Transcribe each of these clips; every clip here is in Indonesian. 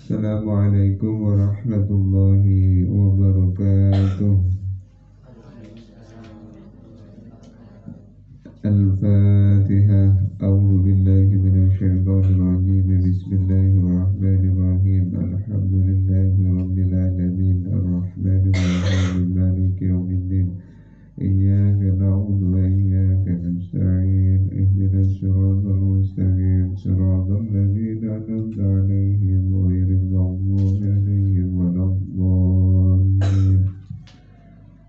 Assalamualaikum warahmatullahi wabarakatuh. Al-Fatihah. A'udzu billahi minasyaitonir rajim. Bismillahirrahmanirrahim. Alhamdulillahi rabbil alamin. Arrahmanir rahim. Maliki yaumiddin. Iyyaka na'budu wa iyyaka nasta'in. Ihdinas siratal mustaqim. Siratal ladzina an'amta 'alaihim ghairil maghdubi 'alaihim waladdallin.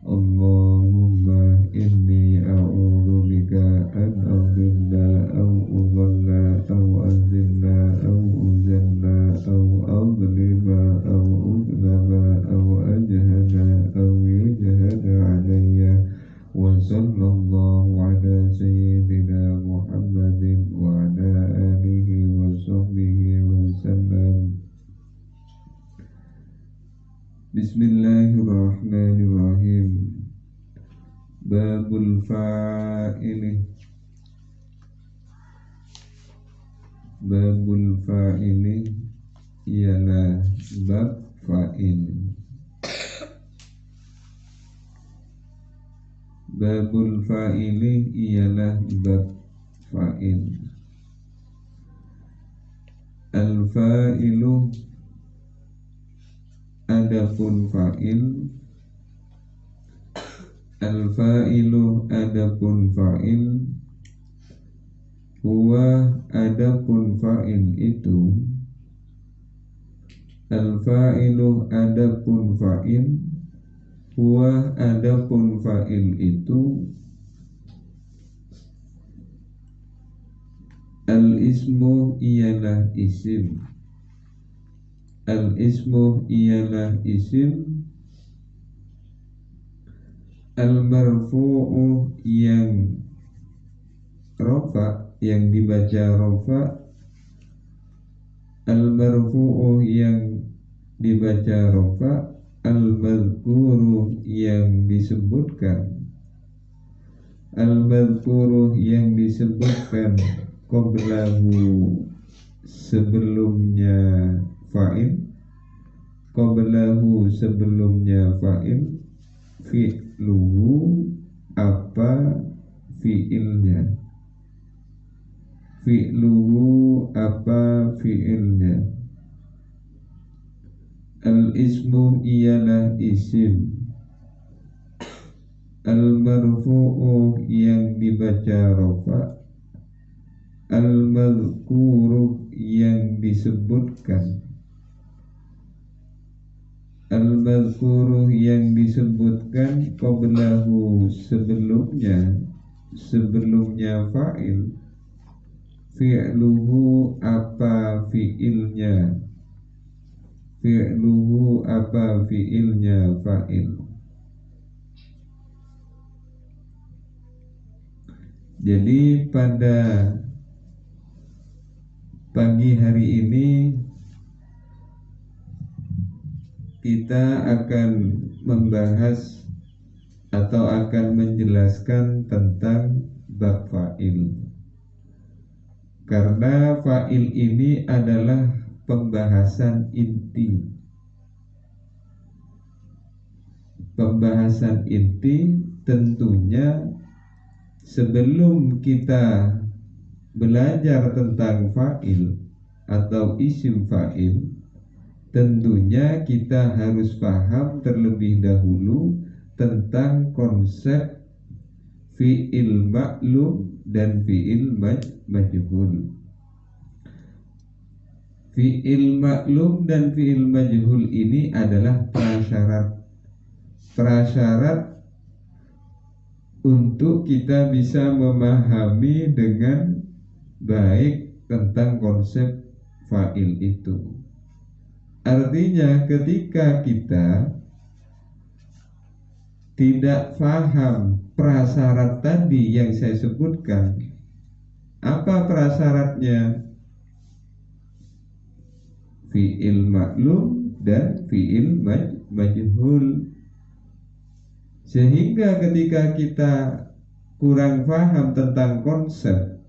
Allahumma inni a'udzu bika an adilla aw udalla aw azilla aw uzalla aw adlima aw udlama aw ajhala aw yujhala alayya. Wa sallallahu ala sayyidina Muhammadin wa ala alihi wa sahbihi wa sallam. Bismillahirrahmanirrahim. Babul fa'ili. Babul fa'ili ialah bab fa'il. Babul fa'ili ialah bab fa'il. Al-fa'ilu adapun fa'il. Al-fa'ilu adapun fa'il. Huwa adapun fa'il itu. Al-fa'ilu adapun fa'il. Huwa adapun fa'il itu. Al-ismu ialah isim. Al-ismu ialah isim. Al-marfu'u yang rofa, yang dibaca rofa. Al-marfu'u yang dibaca rofa. Al-madhkuru yang disebutkan. Al-madhkuru yang disebutkan qablahu sebelumnya fa'il. Qablahu sebelumnya fa'il. Fi'luhu apa fi'ilnya. Fi'luhu apa fi'ilnya. Al-ismu ialah isim. Al-marfu'u yang dibaca rofa. Al-madhkuru yang disebutkan. Al-madhkuru yang disebutkan qablahu sebelumnya. Sebelumnya fa'il. Fi'luhu apa fi'ilnya. Fi'luhu apa fi'ilnya fa'il. Jadi pada pagi hari ini kita akan membahas atau akan menjelaskan tentang bab fa'il. Karena fa'il ini adalah pembahasan inti. Pembahasan inti tentunya sebelum kita belajar tentang fa'il atau isim fa'il, tentunya kita harus paham terlebih dahulu tentang konsep fi'il ma'lum dan fi'il majhul. Fi'il maklum dan fi'il majhul ini adalah prasyarat untuk kita bisa memahami dengan baik tentang konsep fa'il itu. Artinya ketika kita tidak paham prasyarat tadi yang saya sebutkan, apa prasyaratnya? Fi'il maklum dan fi'il majhul. Sehingga ketika kita kurang paham tentang konsep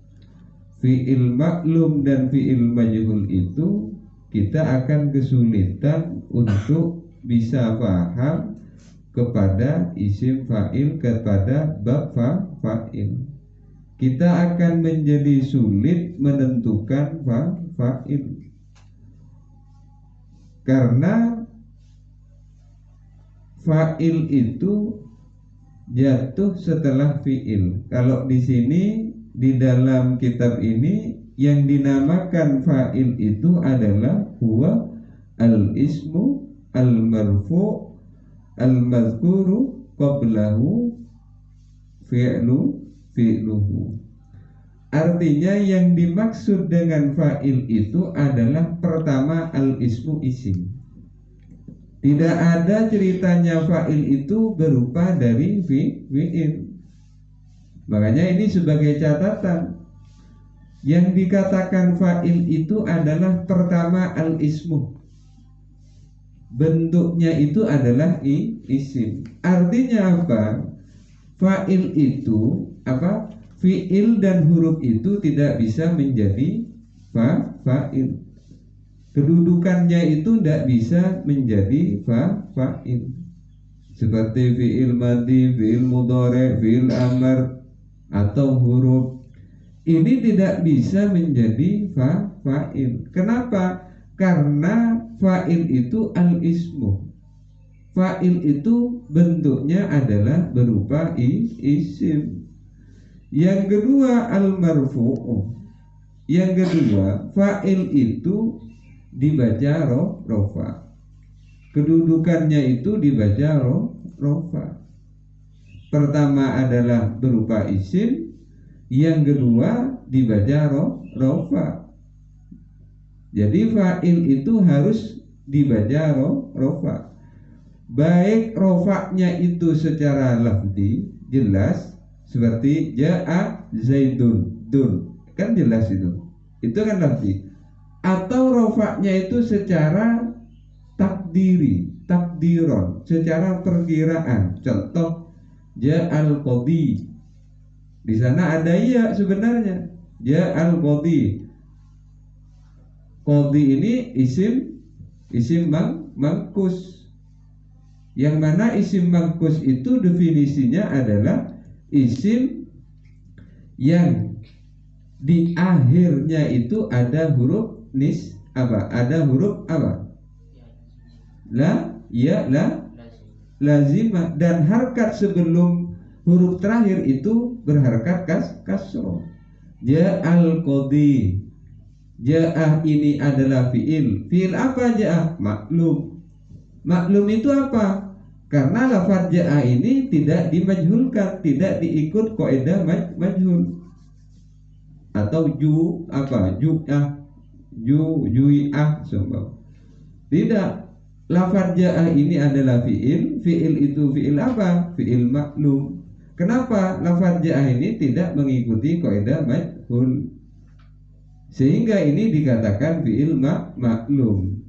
fi'il maklum dan fi'il majhul itu, kita akan kesulitan untuk bisa paham kepada isim fa'il, kepada bab fa'il. Kita akan menjadi sulit menentukan fa'il, karena fa'il itu jatuh setelah fi'il. Kalau di sini di dalam kitab ini yang dinamakan fa'il itu adalah huwa al-ismu al-marfu' al-mazkuru qablahu fi'luhu. Artinya yang dimaksud dengan fa'il itu adalah pertama al-ismu, isim. Tidak ada ceritanya fa'il itu berupa dari fi'il. Makanya ini sebagai catatan, yang dikatakan fa'il itu adalah pertama al-ismu, bentuknya itu adalah isim. Artinya apa? Fa'il itu apa? Fi'il dan huruf itu tidak bisa menjadi fa'il. Kedudukannya itu tidak bisa menjadi fa'il. Seperti fi'il madhi, fi'il mudhari, fi'il amr atau huruf ini tidak bisa menjadi fa'il. Kenapa? Karena fa'il itu al-ismu. Fa'il itu bentuknya adalah berupa isim. Yang kedua al-marfu'u. Yang kedua, fa'il itu dibaca rofa. Kedudukannya itu dibaca rofa. Pertama adalah berupa isim, yang kedua dibaca rofa. Jadi fa'il itu harus dibaca rofa. Baik rofaknya itu secara lafzi jelas, seperti ja'a zaidun, dun, kan jelas itu kan lafzi. Atau rofaknya itu secara takdiron, secara perkiraan. Contoh ja'al qadi, di sana ada ya sebenarnya, ja'al qadi. Qadi ini isim mangkus, yang mana isim mangkus itu definisinya adalah isim yang di akhirnya itu ada huruf ada huruf apa? Lazimah, dan harkat sebelum huruf terakhir itu berharkat kasroh. Ja'al qadi, ja'ah ini adalah fi'il. Fi'il apa ja'ah? Maklum. Maklum itu apa? Karena lafaz ja'ah ini tidak dimajhulkan, tidak diikut kaidah majhul. Atau ju'ah sombong. Tidak. Lafaz ja'ah ini adalah fi'il. Fi'il itu fi'il apa? Fi'il maklum. Kenapa? Lafaz ja'ah ini tidak mengikuti kaidah majhul, sehingga ini dikatakan fi'il maklum.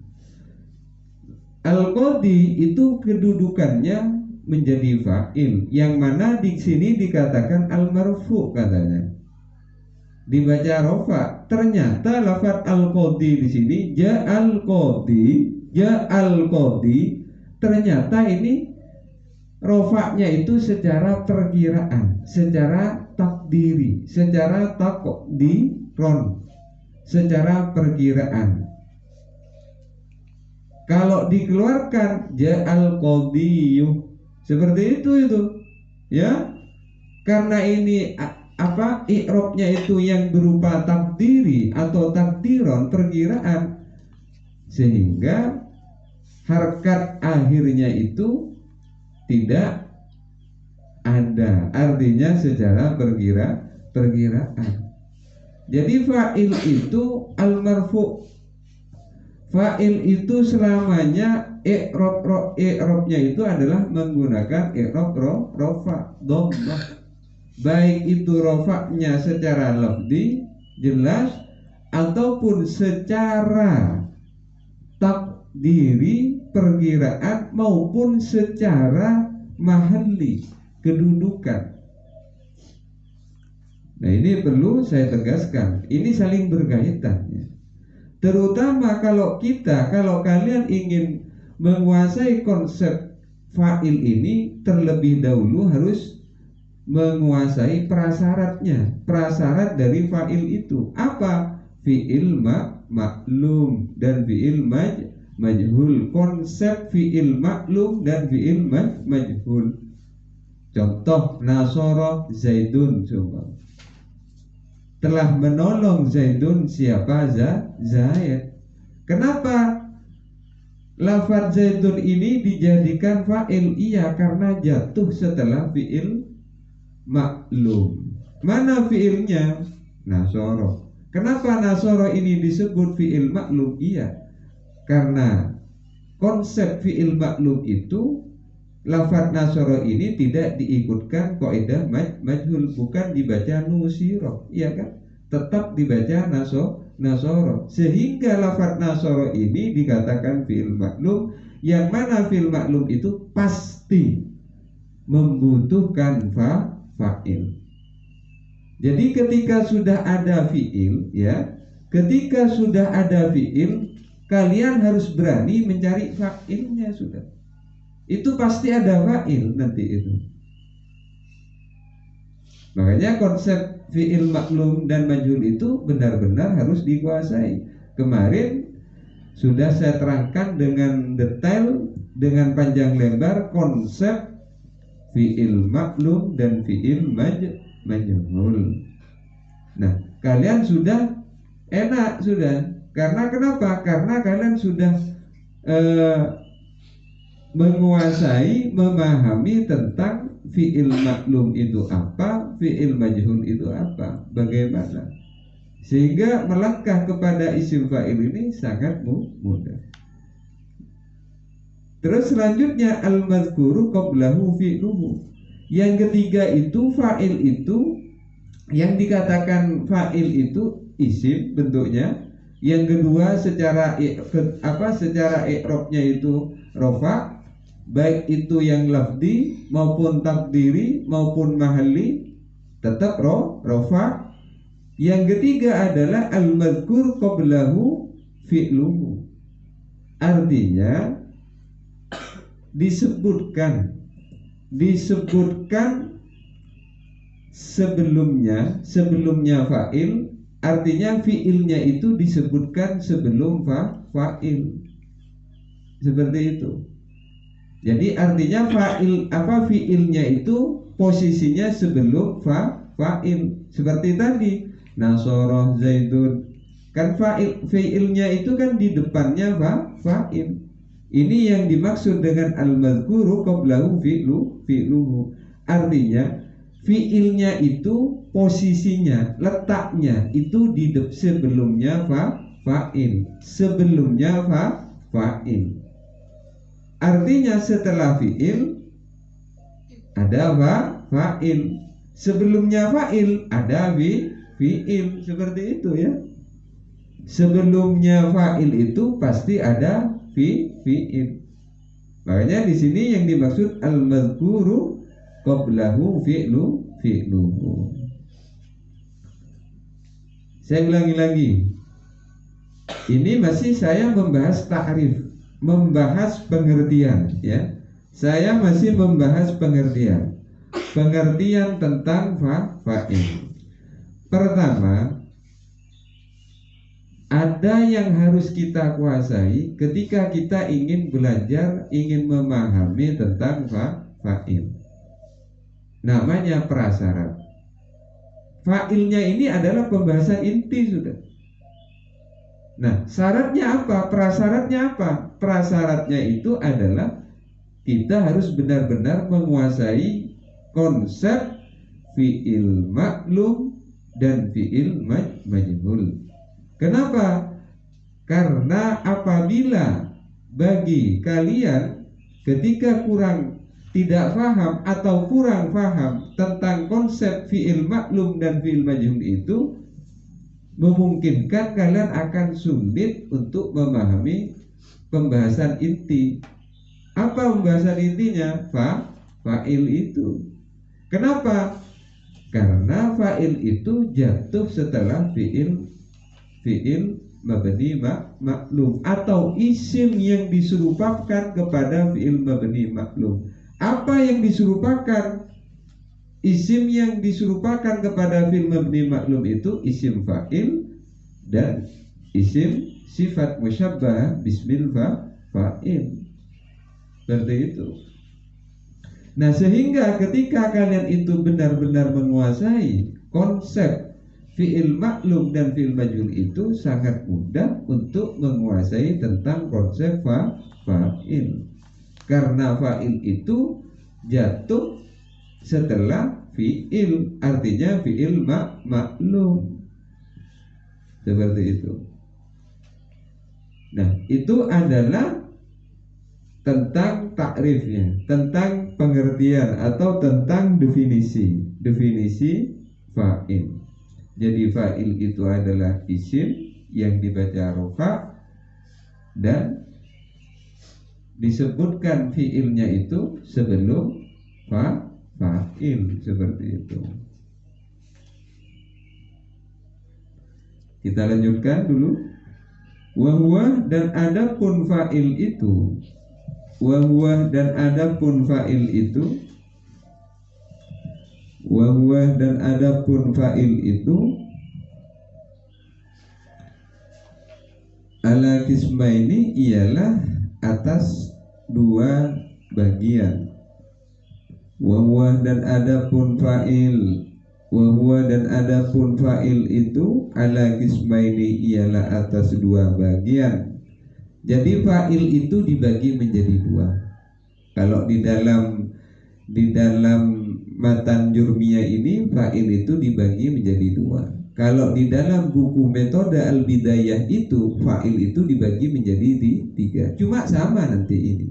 Al-qadi itu kedudukannya menjadi fa'il, yang mana di sini dikatakan al-marfu, katanya dibaca rofa. Ternyata lafaz al-qadi di sini ja'al qadi, ternyata ini rofaknya itu secara perkiraan, secara takdiri, secara takdiron, secara perkiraan. Kalau dikeluarkan ja'al qadiyuh, seperti itu ya, karena ini apa, i'rabnya itu yang berupa takdiri atau takdiron, perkiraan, sehingga harkat akhirnya itu tidak ada, artinya secara perkiraan. Jadi fa'il itu al-marfu'. Fa'il itu selamanya i'rabnya itu adalah menggunakan i'rab rofa, dhammah. Baik itu rofaknya secara lafzi jelas ataupun secara takdiri, perkiraan, maupun secara mahalli, kedudukan. Nah, ini perlu saya tegaskan, ini saling berkaitan ya. Terutama kalau kalian ingin menguasai konsep fa'il ini, terlebih dahulu harus menguasai prasyaratnya. Prasyarat dari fa'il itu apa? Fi'il maklum dan fi'il majhul. Konsep fi'il maklum dan fi'il majhul. Contoh, nasoro Zaidun, coba. Telah menolong Zaidun siapa? Zaid. Kenapa lafaz Zaidun ini dijadikan fa'il? Iya, karena jatuh setelah fi'il maklum. Mana fi'ilnya? Nasoro. Kenapa nasoro ini disebut fi'il maklum? Iya, karena konsep fi'il maklum itu, lafaz nasoro ini tidak diikutkan kaidah majhul, bukan dibaca nusiro, iya kan? Tetap dibaca nasoro, sehingga lafaz nasoro ini dikatakan fi'il maklum, yang mana fi'il maklum itu pasti membutuhkan fa'il. Jadi ketika sudah ada fi'il, ya, ketika sudah ada fi'il, kalian harus berani mencari fa'ilnya sudah. Itu pasti ada fa'il nanti itu. Makanya konsep fi'il maklum dan majhul itu benar-benar harus dikuasai. Kemarin sudah saya terangkan dengan detail, dengan panjang lebar konsep fi'il maklum dan fi'il majhul. Nah, kalian sudah enak sudah. Karena kenapa? Karena kalian sudah menguasai, memahami tentang fi'il maklum itu apa, fi'il majhul itu apa, bagaimana, sehingga melangkah kepada isim fa'il ini sangat mudah. Terus selanjutnya al-mazkuru qablahu fi'luhu. Yang ketiga itu fa'il itu, yang dikatakan fa'il itu isim bentuknya. Yang kedua secara i'rabnya itu rofa, baik itu yang lafdi maupun takdiri maupun mahalli, tetap rofa. Yang ketiga adalah al-mazkur qablahu fi'luhu. Artinya disebutkan sebelumnya fa'il, artinya fi'ilnya itu disebutkan sebelum fa'il. Seperti itu. Jadi artinya fi'ilnya itu posisinya sebelum fa'il. Seperti tadi, nasoro Zaidun. Kan fi'ilnya itu kan di depannya fa'il. Ini yang dimaksud dengan al-mazkuru qablahu fi'luhu. Artinya fi'ilnya itu posisinya, letaknya itu di sebelumnya fa'il. Sebelumnya fa'il. Artinya setelah fi'il ada fa'il. Sebelumnya fa'il ada fi'il. Seperti itu ya. Sebelumnya fa'il itu pasti ada fi'il. Makanya di sini yang dimaksud al-mazkuru qablahu fi'luhu. Saya ulangi lagi. Ini masih saya membahas ta'rif, membahas pengertian ya. Saya masih membahas pengertian tentang fa'il. Pertama, ada yang harus kita kuasai ketika kita ingin belajar, ingin memahami tentang fa'il. Namanya prasyarat. Fa'ilnya ini adalah pembahasan inti sudah. Nah, syaratnya apa? Prasyaratnya apa? Prasyaratnya itu adalah kita harus benar-benar menguasai konsep fi'il maklum dan fi'il majhul. Kenapa? Karena apabila bagi kalian ketika tidak paham atau kurang paham tentang konsep fi'il maklum dan fi'il majhul itu, memungkinkan kalian akan sulit untuk memahami pembahasan inti. Apa pembahasan intinya? Fa'il itu. Kenapa? Karena fa'il itu jatuh setelah fi'il mabni maklum, atau isim yang diserupakan kepada fi'il mabni maklum. Apa yang diserupakan? Isim yang diserupakan kepada fi'il mabni maklum itu isim fa'il dan isim sifat musyabbah bismil fa'il. Seperti itu. Nah, sehingga ketika kalian itu benar-benar menguasai konsep fi'il maklum dan fi'il majhul itu, sangat mudah untuk menguasai tentang konsep fa'il. Karena fa'il itu jatuh setelah fi'il, artinya fi'il maklum. Seperti itu. Nah, itu adalah tentang takrifnya, tentang pengertian atau tentang definisi fa'il. Jadi fa'il itu adalah isim yang dibaca rofa dan disebutkan fi'ilnya itu sebelum fa'il, seperti itu. Kita lanjutkan dulu. Wahwa dan adapun fa'il itu, wahwa dan adapun fa'il itu, wahwa dan adapun fa'il itu ala kismaini ialah atas dua bagian. Wahwa dan adapun fa'il, wahwa dan adapun fa'il itu ala kismaini ialah atas dua bagian. Jadi fa'il itu dibagi menjadi dua. Kalau di dalam matan jurmiyah ini fa'il itu dibagi menjadi dua. Kalau di dalam buku metode al-bidayah itu fa'il itu dibagi menjadi tiga. Cuma sama nanti ini.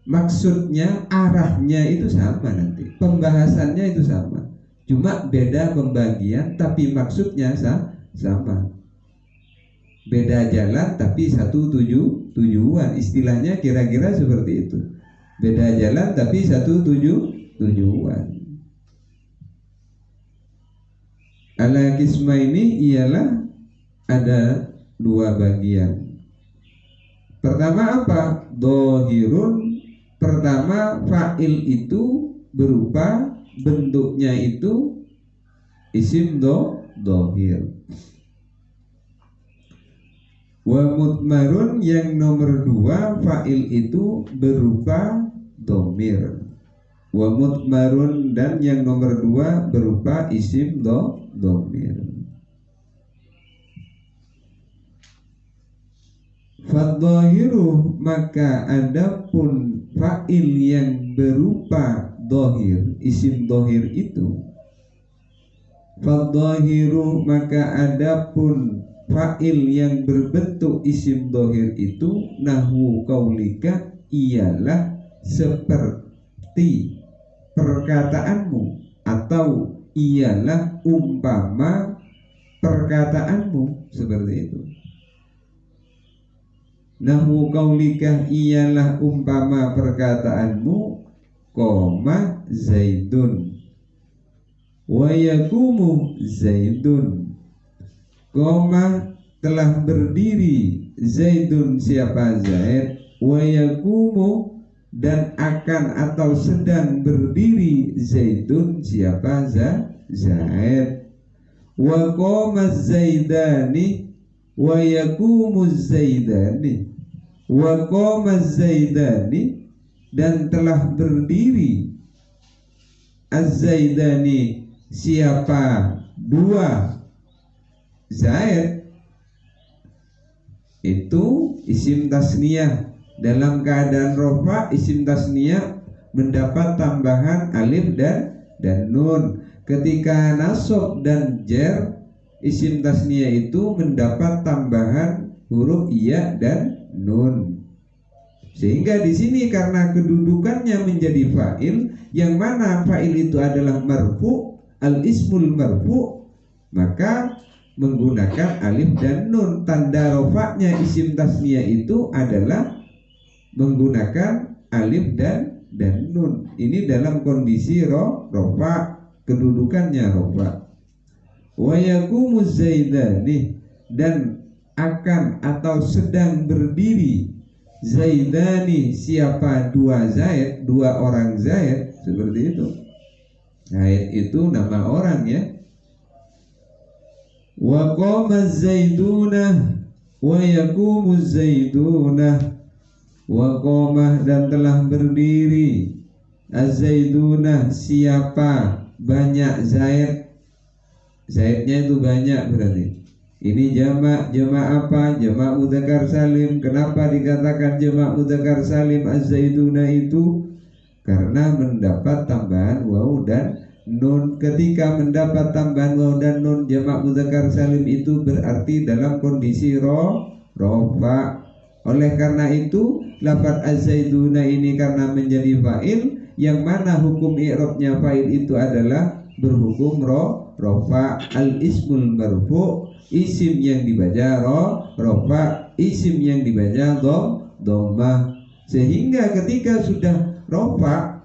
Maksudnya, arahnya itu sama nanti. Pembahasannya itu sama. Cuma beda pembagian tapi maksudnya sama. Beda jalan tapi satu tujuan. Istilahnya kira-kira seperti itu. Beda jalan tapi satu tujuan. Ala kisma ini ialah ada dua bagian. Pertama apa? Dohirun. Pertama, fa'il itu berupa bentuknya itu isim dohir. Wa mutmarun, yang nomor dua fa'il itu berupa domir. Wa mutmarun, dan yang nomor dua berupa isim domir. Fadzahiru, maka adapun fa'il yang berupa dohir, isim dohir itu. Fadzahiru, maka adapun fa'il yang berbentuk isim dohir itu, nahwu qaulika, ialah seperti perkataanmu, atau ialah umpama perkataanmu, seperti itu. Nahwu qaulika ialah umpama perkataanmu, koma zaidun wa yakumu zaidun, koma telah berdiri zaidun, siapa Zaid, wa yakumu, dan akan atau sedang berdiri zaidun, siapa Zaid, wa qoma zaidani wa yakumu zaidani, wa qoma zaidani, dan telah berdiri az-zaidani, siapa dua Zaid. Itu isim tasniyah. Dalam keadaan rofa, isim tasniyah mendapat tambahan alif dan nun. Ketika nasab dan jer, isim tasniyah itu mendapat tambahan huruf iya dan nun. Sehingga di sini karena kedudukannya menjadi fa'il, yang mana fa'il itu adalah marfu, al-ismul marfu, maka menggunakan alif dan nun. Tanda rofaknya isim tasniyah itu adalah menggunakan alif dan nun. Ini dalam kondisi rofa, kedudukannya rofa. Wa yakumu zaidani, dan akan atau sedang berdiri zaidani, siapa dua zaid, dua orang zaid, seperti itu. Zaid itu nama orang ya. Wa qama zaidunah wa yaqumu zaidunah. Wa qama, dan telah berdiri az-zaidunah, siapa banyak zaid. Zaidnya itu banyak berarti. Ini jamak apa? Jamak mudzakkar salim. Kenapa dikatakan jamak mudzakkar salim az-zaiduna itu? Karena mendapat tambahan waw dan nun. Ketika mendapat tambahan waw dan nun jamak mudzakkar salim itu berarti dalam kondisi rofa. Oleh karena itu lafaz az-zaiduna ini karena menjadi fa'il, yang mana hukum i'rabnya fa'il itu adalah berhukum rofa. Al-ismul marfu, isim yang dibaca rofa, isim yang dibaca dhammah. Sehingga ketika sudah rofa,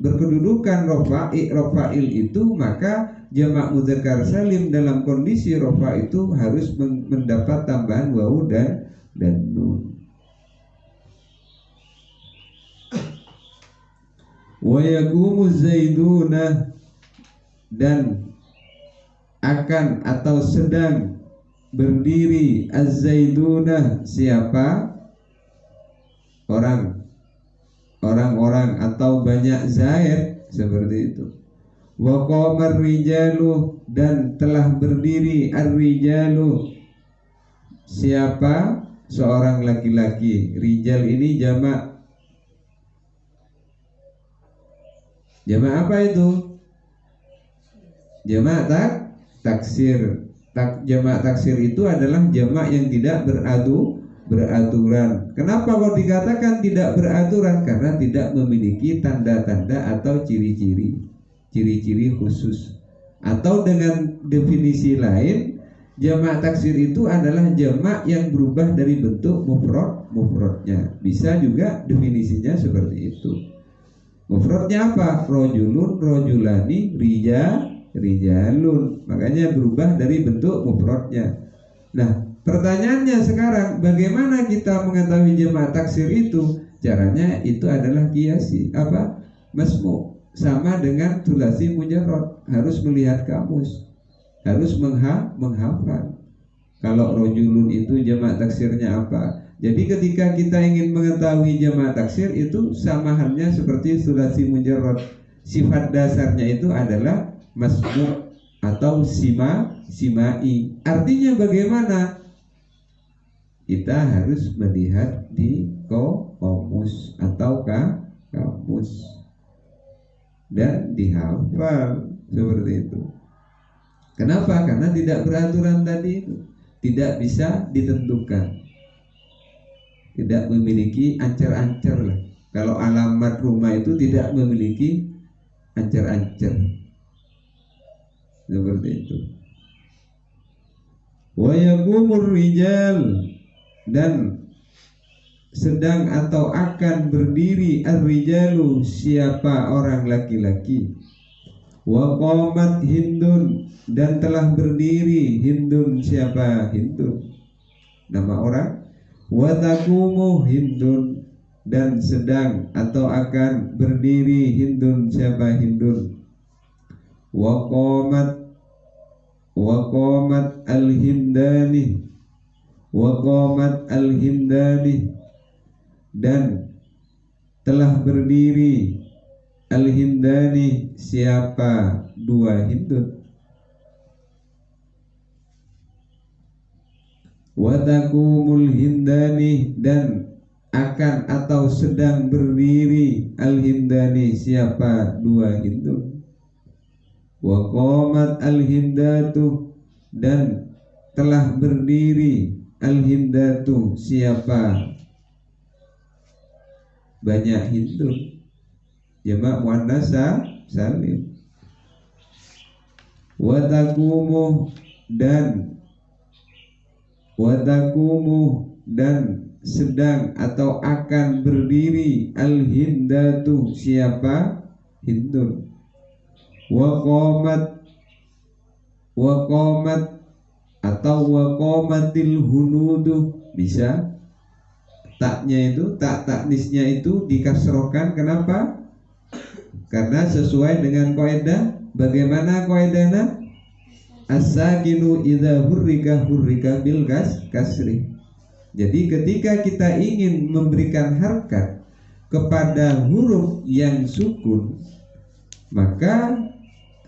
berkedudukan rofa, i'rab fa'il itu, maka jamak mudzakkar salim dalam kondisi rofa itu harus mendapat tambahan wawu dan nun. Wa yaqumu zaiduna, dan akan atau sedang berdiri az-zaidunah, siapa orang-orang atau banyak zaid, seperti itu. Wa qamar rijalu, dan telah berdiri ar-rijalu, siapa seorang laki-laki. Rijal ini jamak apa itu? Jamak taksir. Jamak taksir itu adalah jamak yang tidak beraturan. Kenapa kok dikatakan tidak beraturan? Karena tidak memiliki tanda-tanda atau ciri-ciri khusus. Atau dengan definisi lain, jamak taksir itu adalah jamak yang berubah dari bentuk mufradnya. Bisa juga definisinya seperti itu. Mufradnya apa? Rojulun, rojulani, rijalun. Makanya berubah dari bentuk mufradnya. Nah, pertanyaannya sekarang, bagaimana kita mengetahui jamak taksir itu? Caranya itu adalah kiasi, apa? Masmu, sama dengan thulathi mujarrad. Harus melihat kamus, harus menghafal. Kalau rojulun itu jamak taksirnya apa? Jadi ketika kita ingin mengetahui jamak taksir itu sama halnya seperti thulathi mujarrad. Sifat dasarnya itu adalah masmu atau simai. Artinya bagaimana? Kita harus melihat di kamus atau kamus dan dihafal, seperti itu. Kenapa? Karena tidak beraturan tadi itu, tidak bisa ditentukan, tidak memiliki ancer-ancer lah. Kalau alamat rumah itu tidak memiliki ancer-ancer, seperti itu. Wa yaqumur rijal, dan sedang atau akan berdiri ar-rijalu, siapa orang laki-laki. Wa qamat hindun, dan telah berdiri hindun, siapa hindun, nama orang. Wa taqumu hindun, dan sedang atau akan berdiri hindun, siapa hindun. Wa qamat al-hindani, wa qamat al-hindani, dan telah berdiri al-hindani, siapa dua hindun. Wa taqumul hindani, dan akan atau sedang berdiri al-hindani, siapa dua hindun. Wa qamat al-hindatu, dan telah berdiri al-hindatu, siapa banyak hindun, jamak muannas salim. Wa taqumu, dan sedang atau akan berdiri al-hindatu, siapa hindun. Wa qamat atau waqamatil hunudu bisa. Taknya itu, tak taknisnya itu dikasrokan. Kenapa? Karena sesuai dengan kaidah. Bagaimana kaidahnya? As-sakinu idza hurrika bil kasri. Jadi ketika kita ingin memberikan harkat kepada huruf yang sukun, maka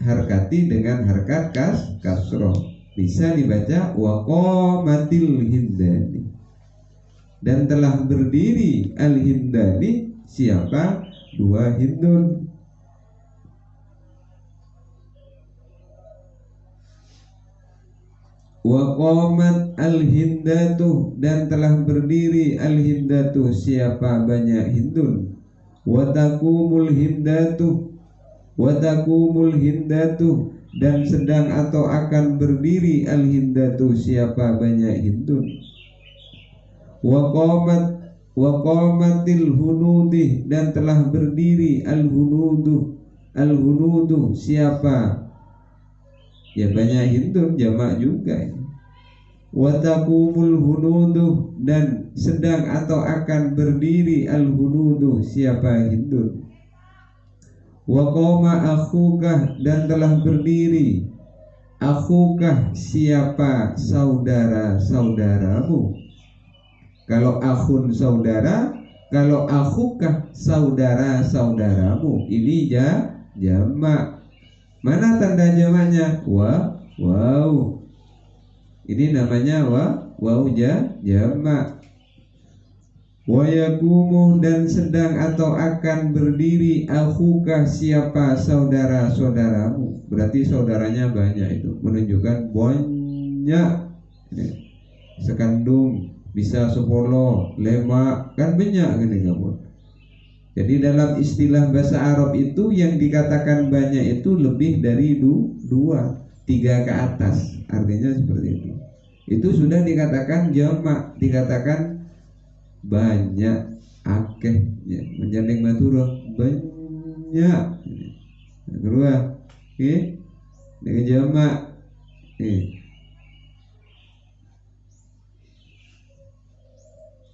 harkati dengan harkat kasroh. Bisa dibaca waqamatil hindani. Dan telah berdiri al-hindani, siapa? Dua Hindun. Waqamat al-hindatu, dan telah berdiri al-hindatu, siapa? Banyak Hindun. Watakumul hindatu, dan sedang atau akan berdiri al-hindatu, siapa? Banyak Hindun. Waqamatil hunudi, dan telah berdiri al-hunudu, siapa? Ya banyak Hindun, jamak juga. Watakumul hunudu, dan sedang atau akan berdiri al-hunudu, siapa? Hindun. Waqama akhukah, dan telah berdiri akhukah, siapa? Saudara-saudaramu. Kalau akhun saudara, kalau akhukah saudara-saudaramu. Ini jamak. Mana tanda jamaknya? Wow. Ini namanya waw jamak. Wa yaqumu, dan sedang atau akan berdiri akhukah, siapa? Saudara-saudaramu. Berarti saudaranya banyak, itu menunjukkan banyak. Sekandung, bisa 10, 5, kan banyak gini kamu. Jadi dalam istilah bahasa Arab itu yang dikatakan banyak itu lebih dari 2, 3 ke atas. Artinya seperti itu. Itu sudah dikatakan jamak, dikatakan banyak, akeh, ya, menjandeng maturah banyak. Kedua, dengan jamak.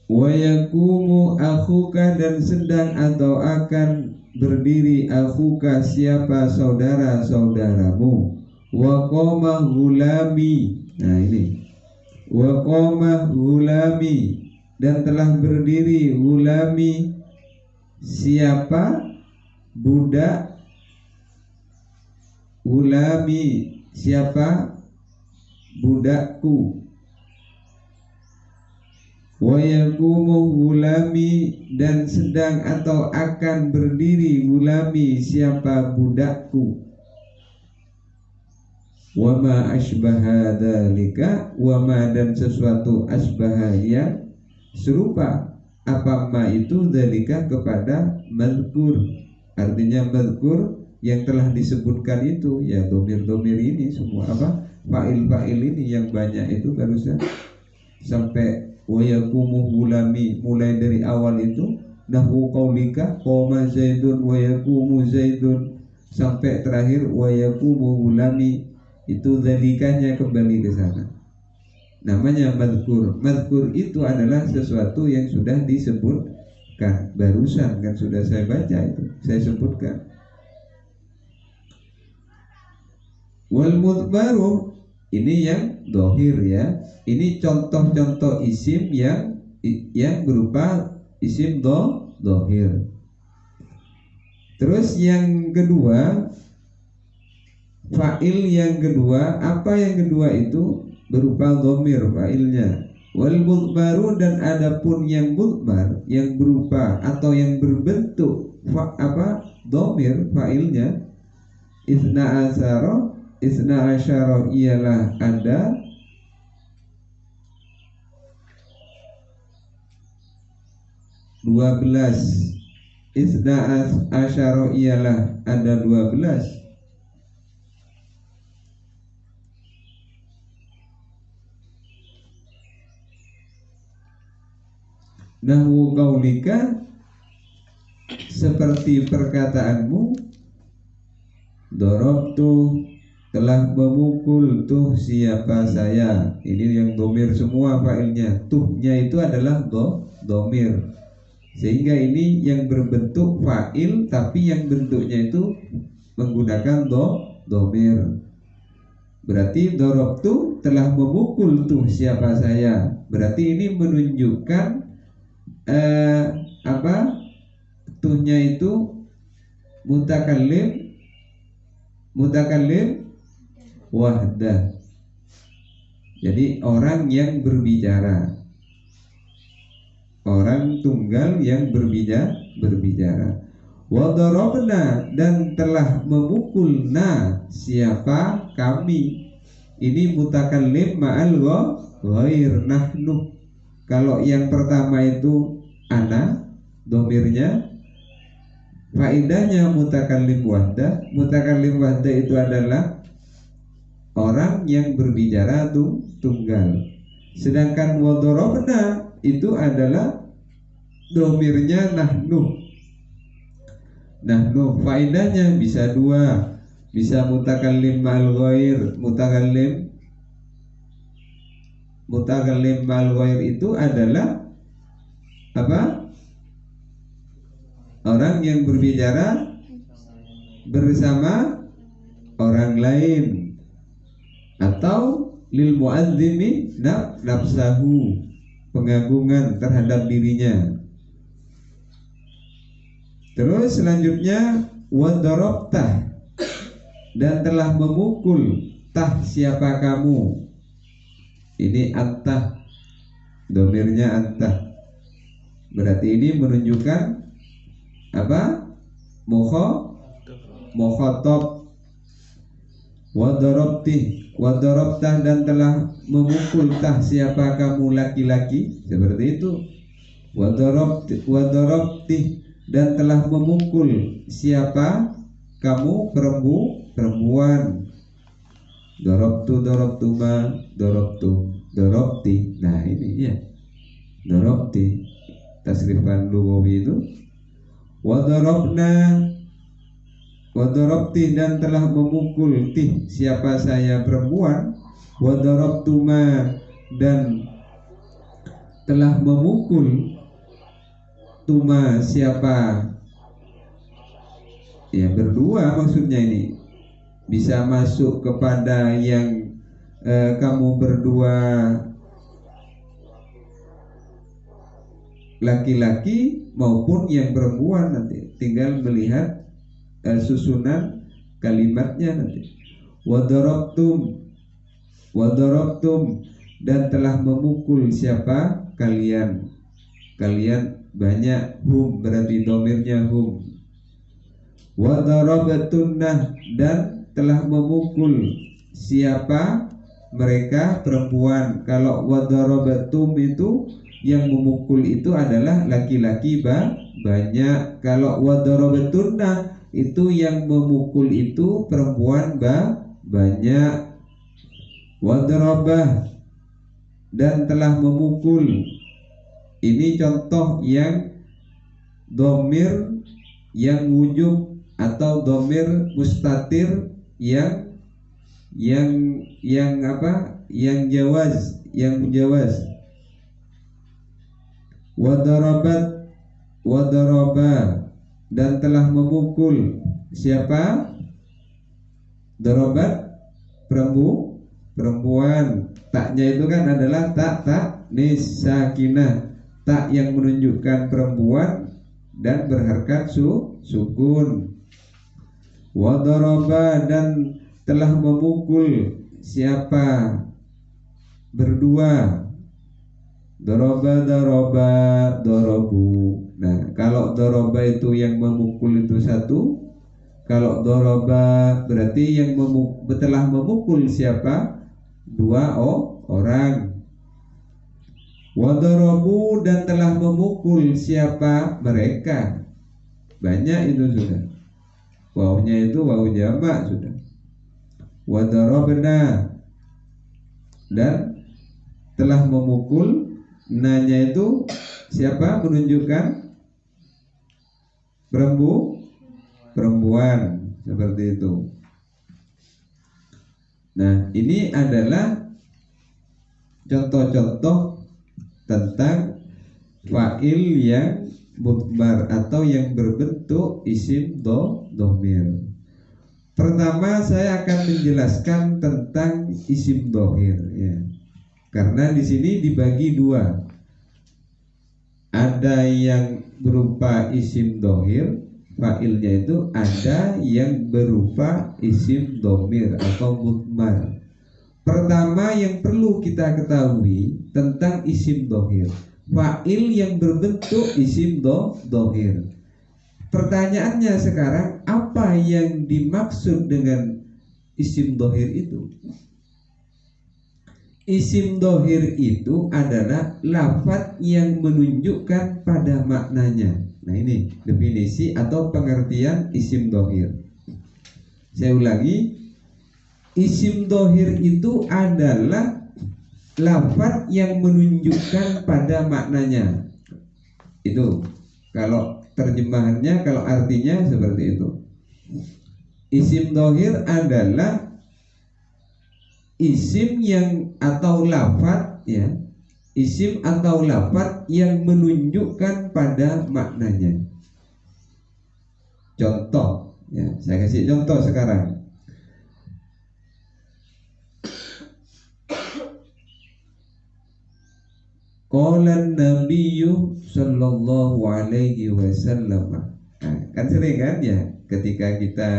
Wa yaqumu akhuka, dan sedang atau akan berdiri akhuka, siapa? Saudara-saudaramu. Wa qama gulami. Nah ini. Wa qama gulami, dan telah berdiri gulami, siapa? Budak. Gulami, siapa? Budakku. Wa yaqumu gulami, dan sedang atau akan berdiri gulami, siapa? Budakku. Wa ma asbaha dzalika, wa ma, dan sesuatu asbaha yang serupa, apa ma itu dzalika kepada mazkur. Artinya mazkur yang telah disebutkan itu, ya domir-domir ini semua, apa? Fa'il-fa'il ini yang banyak itu barusan sampai wa yaqumu gulami, mulai dari awal itu nahwu qaulika qoma zaidun wa yaqumu zaidun, sampai terakhir wa yaqumu gulami, itu dzalikanya kembali ke sana. Namanya mazkur. Mazkur itu adalah sesuatu yang sudah disebutkan barusan, kan sudah saya baca itu, saya sebutkan. Wal mudbaru, ini yang dohir ya. Ini contoh-contoh isim yang berupa isim dohir. Terus yang kedua, fa'il yang kedua, apa yang kedua itu? Berupa domir fa'ilnya. Wal mudbaru, dan adapun yang mudbar yang berupa atau yang berbentuk domir fa'ilnya, isna asyara ialah ada 12. Isna asyara ialah ada 12. Nahwu qaulika, seperti perkataanmu, darabtu telah memukul tuh siapa saya. Ini yang domir semua fa'ilnya. Tuhnya itu adalah domir, sehingga ini yang berbentuk fa'il tapi yang bentuknya itu menggunakan domir. Berarti dorobtu telah memukul tuh siapa saya. Berarti ini menunjukkan apa? Tuhnya itu mutakallim wahdah. Jadi orang yang berbicara, orang tunggal yang berbicara. Wa darabna, dan telah memukul siapa kami. Ini mutakallim ma'al ghair, nahnu. Kalau yang pertama itu ana, domirnya, faidahnya mutakallim wahdah. Mutakallim wahdah itu adalah orang yang berbicara tunggal. Sedangkan wa darabna itu adalah domirnya nahnu. Nahnu faidahnya bisa dua, bisa mutakallim ma'al ghair. Mutakallim ma'al ghair itu adalah apa? Orang yang berbicara bersama orang lain, atau lil mu'adzimi nafsahu, pengagungan terhadap dirinya. Terus selanjutnya wadarabtah, dan telah memukul siapa kamu. Ini antah, domirnya antah. Berarti ini menunjukkan apa? Mukhatab. Wadarabtah, dan telah memukul siapa kamu laki-laki. Seperti itu. Wadarabtih, dan telah memukul siapa kamu perempuan. Darabtuma, darabti. Nah ini ya, darabti tasrifan lugawi itu. Wadarabti, dan telah memukul siapa saya perempuan. Wadarabtuma, dan telah memukul siapa ya, berdua maksudnya. Ini bisa masuk kepada yang kamu berdua laki-laki maupun yang perempuan. Nanti tinggal melihat susunan kalimatnya nanti. Wadarabtum, dan telah memukul siapa kalian banyak. Hum berarti domirnya hum. Wadarabatunna, dan telah memukul siapa mereka perempuan. Kalau wadarabatum itu yang memukul itu adalah laki-laki banyak. Kalau wadarabatunna itu yang memukul itu perempuan banyak. Wadarabah, dan telah memukul. Ini contoh yang domir yang wujub atau domir mustatir yang apa? Yang jawaz. Wadaraba, dan telah memukul siapa? Darabat, perempuan. Taknya itu kan adalah tak sakinah, tak yang menunjukkan perempuan dan berharkat sukun. Wadaraba, dan telah memukul siapa? Berdua. Dorobu. Nah, kalau doroba itu yang memukul itu satu. Kalau doroba berarti yang telah memukul siapa? Dua orang. Wadorobu, dan telah memukul siapa? Mereka. Banyak itu sudah. Wawnya itu waw jamak sudah. Wadarobna, dan telah memukul. Nanya itu siapa? Menunjukkan perempuan. Seperti itu. Nah, ini adalah contoh-contoh tentang fa'il yang mudmar atau yang berbentuk isim domir. Pertama saya akan menjelaskan tentang isim dohir ya. Karena di sini dibagi dua. Ada yang berupa isim dohir, fa'ilnya itu, ada yang berupa isim domir atau mudmar. Pertama yang perlu kita ketahui tentang isim dohir, fa'il yang berbentuk isim dohir. Pertanyaannya sekarang, apa yang dimaksud dengan isim dohir itu? Isim dohir itu adalah lafaz yang menunjukkan pada maknanya. Nah, ini definisi atau pengertian isim dohir. Saya ulangi, isim dohir itu adalah lafaz yang menunjukkan pada maknanya. Itu kalau terjemahannya, kalau artinya seperti itu. Isim dohir adalah isim yang atau lafaz ya, isim atau lafaz yang menunjukkan pada maknanya. Contoh ya, saya kasih contoh sekarang. Qala Nabiyyu sallallahu alaihi wasallam. Nah, kan sering kan ya ketika kita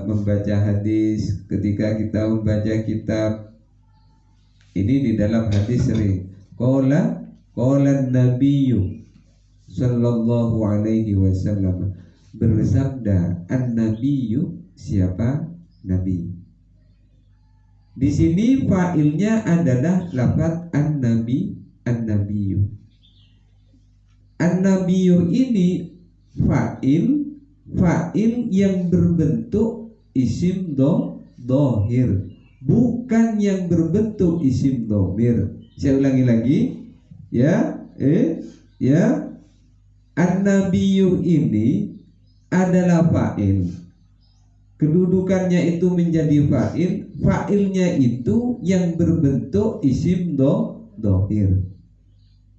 membaca hadis, ketika kita membaca kitab, ini di dalam hadis sering qala Nabiyyu sallallahu alaihi wasallam, bersabda an-nabiyyu, siapa nabi. Di sini fa'ilnya adalah lafaz an-nabiyyu. An-nabiyyu ini fa'il yang berbentuk isim dohir, bukan yang berbentuk isim domir. Saya ulangi lagi ya, an-nabiyyu ini adalah fa'il, kedudukannya itu menjadi fa'il, fa'ilnya itu yang berbentuk isim dohir.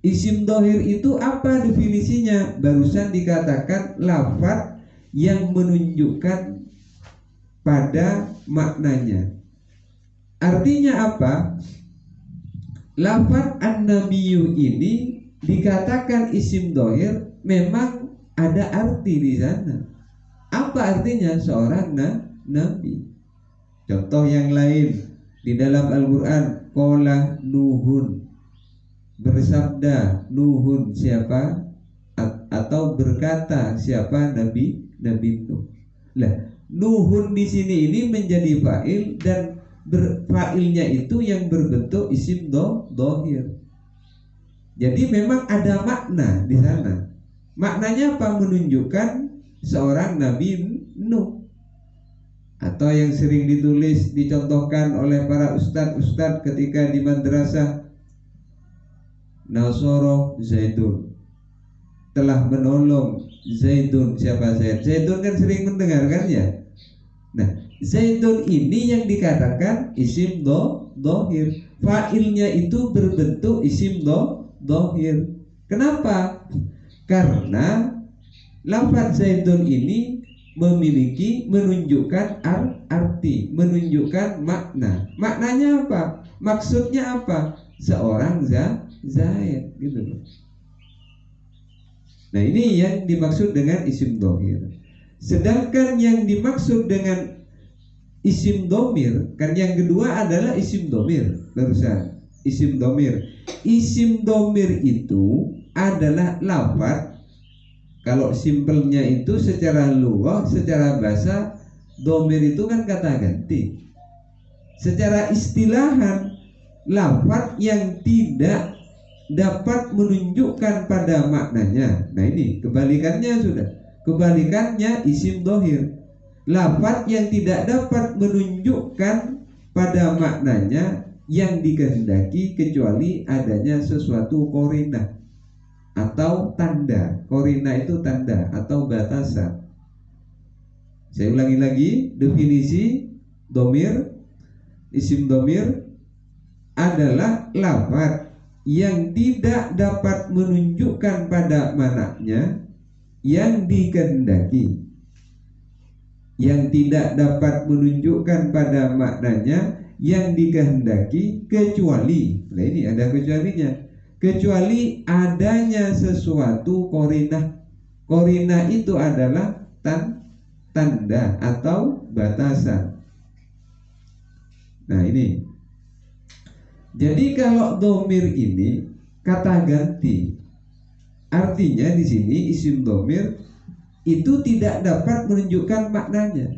Isim dohir itu apa definisinya? Barusan dikatakan lafaz yang menunjukkan pada maknanya. Artinya apa? Lafaz an-nabiyyu ini dikatakan isim dohir, memang ada arti di sana. Apa artinya? Seorang nabi. Contoh yang lain di dalam Al-Quran, qala Nuhun, bersabda Nuhun, siapa? Atau berkata siapa? Nabi Nuh. Lah, Nuhun di sini ini menjadi fa'il, dan fa'ilnya itu yang berbentuk isim dohir. Jadi memang ada makna di sana. Maknanya apa? Menunjukkan seorang Nabi Nuh. Atau yang sering ditulis, dicontohkan oleh para ustadz ketika di madrasah, Nasoro Zaidun, telah menolong Zaidun. Siapa Zaid? Zaidun kan sering mendengarkan ya. Nah, Zaidun ini yang dikatakan isim dohir, fa'ilnya itu berbentuk isim dohir. Kenapa? Karena lafaz Zaidun ini menunjukkan arti, menunjukkan makna. Maknanya apa? Maksudnya apa? Seorang Zaid gitu loh. Nah, ini yang dimaksud dengan isim dohir. Sedangkan yang dimaksud dengan isim domir, kan yang kedua adalah isim domir. Barusan isim domir. Isim domir itu adalah lafaz, kalau simpelnya itu secara lughah, secara bahasa, domir itu kan kata ganti. Secara istilahan, lafaz yang tidak dapat menunjukkan pada maknanya. Nah, ini kebalikannya sudah. Kebalikannya isim dohir, lafaz yang tidak dapat menunjukkan pada maknanya yang dikehendaki kecuali adanya sesuatu korinah atau tanda. Korinah itu tanda atau batasan. Saya ulangi lagi definisi domir. Isim domir adalah lafaz yang tidak dapat menunjukkan pada mananya yang dikehendaki, yang tidak dapat menunjukkan pada maknanya yang dikehendaki, kecuali, nah ini ada kecualinya, kecuali adanya sesuatu korinah. Korinah itu adalah tanda atau batasan. Nah ini, jadi kalau domir ini kata ganti, artinya di sini isim domir itu tidak dapat menunjukkan maknanya.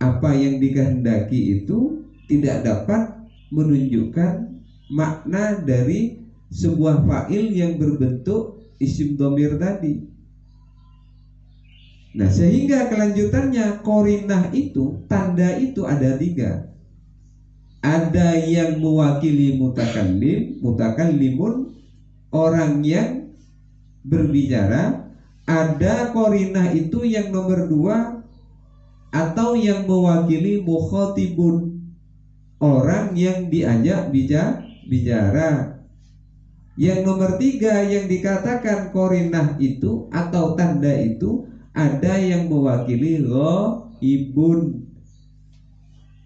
Apa yang dikehendaki itu tidak dapat menunjukkan makna dari sebuah fa'il yang berbentuk isim domir tadi. Nah, sehingga kelanjutannya korinah itu, tanda itu ada 3. Ada yang mewakili mutakallim, mutakallimun, orang yang berbicara. Ada korinah itu yang nomor 2, atau yang mewakili mukhatibun, orang yang diajak bicara. Yang nomor 3 yang dikatakan korinah itu atau tanda itu, ada yang mewakili ghaibun,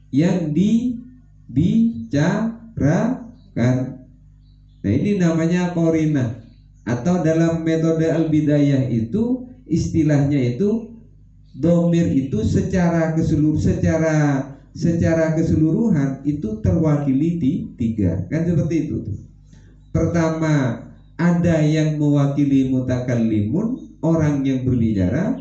yang dibicarakan. Nah ini namanya korinah, atau dalam metode al-bidayah itu istilahnya itu domir itu secara keseluruhan itu terwakili di 3, kan seperti itu. Pertama, ada yang mewakili mutakallimun, orang yang berbicara.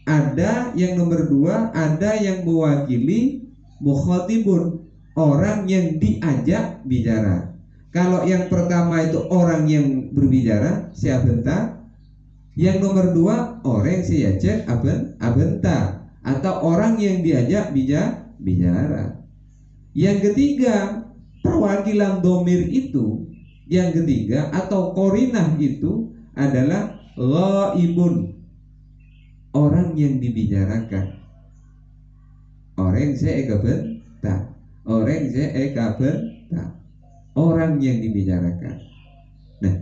Ada yang nomor 2, ada yang mewakili mukhatibun, orang yang diajak bicara. Kalau yang pertama itu orang yang berbicara, siabenta. Yang nomor 2, orang yang diajak abenta, atau orang yang diajak bicara. Yang ketiga, perwakilan domir itu, yang ketiga atau korinah itu adalah ghaibun, orang yang dibicarakan. Orang seekabenta, orang yang dibicarakan. Nah,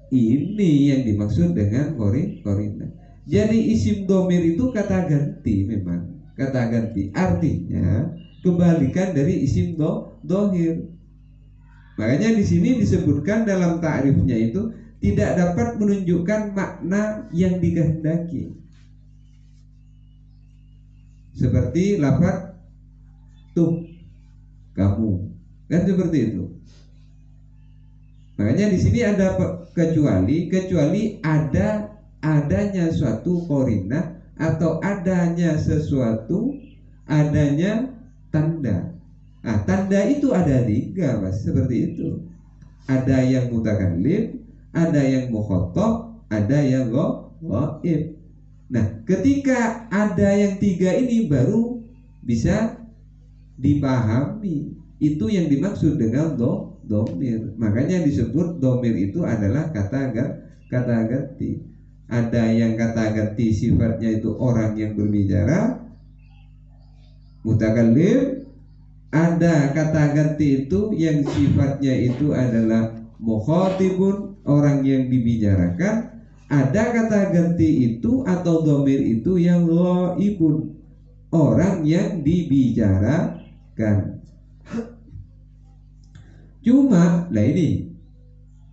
ini yang dimaksud dengan korinah. Jadi isim domir itu kata ganti, memang kata ganti, artinya kebalikan dari isim dohir. Makanya di sini disebutkan dalam ta'rifnya itu tidak dapat menunjukkan makna yang dikehendaki. Seperti lafaz tuh, kamu, kan seperti itu. Makanya di sini ada kecuali adanya suatu korinah, atau adanya tanda. Nah, tanda itu ada 3, Mas, seperti itu. Ada yang mutakallim, ada yang mukhatab, ada yang ghaib. Nah, ketika ada yang 3 ini baru bisa dipahami. Itu yang dimaksud dengan domir. Makanya disebut domir itu adalah kata ganti. Ada yang kata ganti sifatnya itu orang yang berbicara, mutakallim. Ada kata ganti itu yang sifatnya itu adalah mukhatibun, orang yang dibicarakan. Ada kata ganti itu atau domir itu yang ghaibun, orang yang dibicarakan. Cuma, nah ini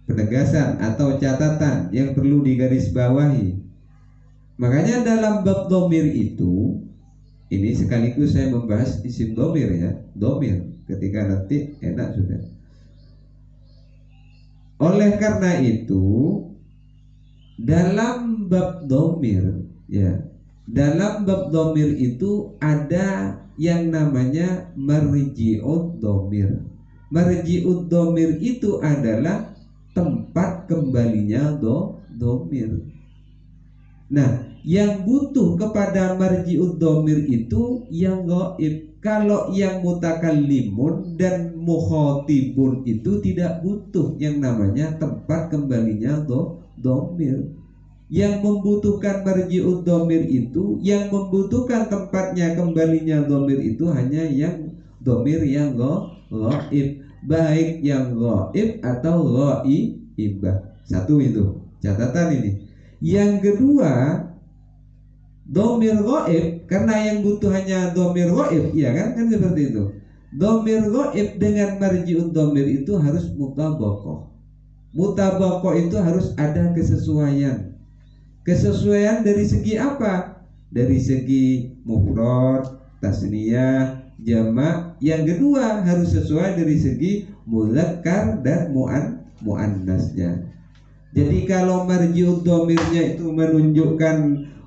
penegasan atau catatan yang perlu digarisbawahi. Makanya dalam bab domir itu, ini sekaligus saya membahas isim domir ya, domir. Ketika nanti enak sudah. Oleh karena itu, dalam bab domir ya, dalam bab domir itu ada yang namanya marji'ud domir. Marji'ud domir itu adalah tempat kembalinya domir. Nah, yang butuh kepada marji'ud domir itu yang ghaib. Kalau yang mutakallimun dan mukhatibun itu tidak butuh yang namanya tempat kembalinya domir. Yang membutuhkan marji'ud dhamir itu, yang membutuhkan tempatnya kembalinya dhamir itu hanya yang dhamir yang ghaib, baik yang ghaib atau ghaibah. Satu itu catatan ini. Yang kedua, dhamir ghaib, karena yang butuh hanya dhamir ghaib, ya kan seperti itu. Dhamir ghaib dengan marji'ud dhamir itu harus mutabaqah. Mutabaqah itu harus ada kesesuaian. Kesesuaian dari segi apa? Dari segi mufrad, tasniyah, jamak. Yang kedua harus sesuai dari segi mudzakkar dan muannasnya. Jadi kalau marji'ud dhamirnya itu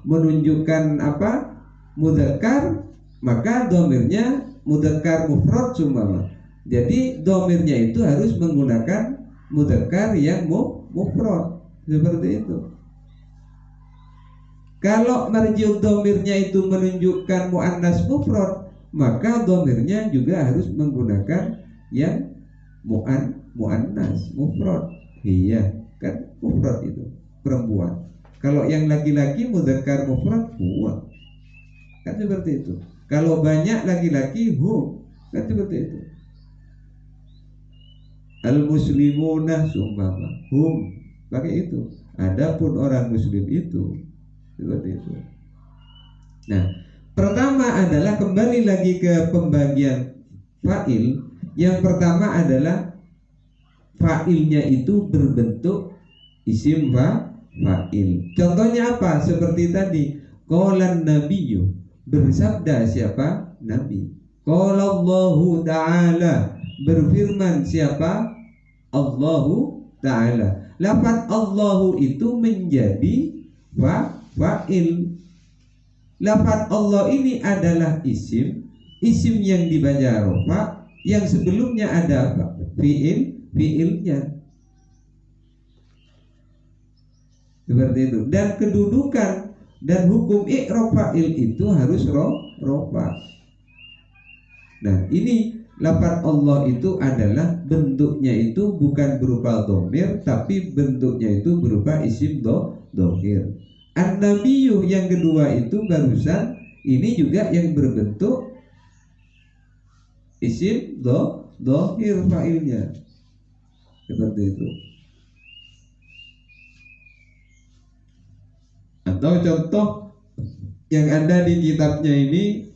menunjukkan apa? Mudzakkar, maka dhamirnya mudzakkar mufrad sumpama. Jadi dhamirnya itu harus menggunakan mudzakkar yang mufrad. Seperti itu. Kalau marji'ud dhamirnya itu menunjukkan muannas mufrad, maka dhamirnya juga harus menggunakan yang muannas mufrad. Iya, kan mufrad itu perempuan. Kalau yang laki-laki mudzakkar mufrad huwa. Kan seperti itu. Kalau banyak laki-laki hum. Kan seperti itu. Al muslimuna sumpama hum, pakai itu. Adapun orang muslim itu seperti itu. Nah, pertama adalah kembali lagi ke pembagian fa'il. Yang pertama adalah fa'ilnya itu berbentuk isim fa'il. Contohnya apa? Seperti tadi, qalan nabiyyu, bersabda siapa? Nabi. Qala Allahu ta'ala, berfirman siapa? Allahu ta'ala. Lafaz Allahu itu menjadi fa'il. Lafaz Allah ini adalah isim yang dibaca rafa, yang sebelumnya ada apa? Fi'ilnya. Seperti itu. Dan kedudukan dan hukum i'rab fa'il itu harus rafa. Nah, ini lafaz Allah itu adalah bentuknya itu bukan berupa dhamir, tapi bentuknya itu berupa isim dhamir. An-nabiyyu yang kedua itu barusan ini juga yang berbentuk isim dhamir fa'ilnya. Seperti itu. Atau contoh yang ada di kitabnya ini,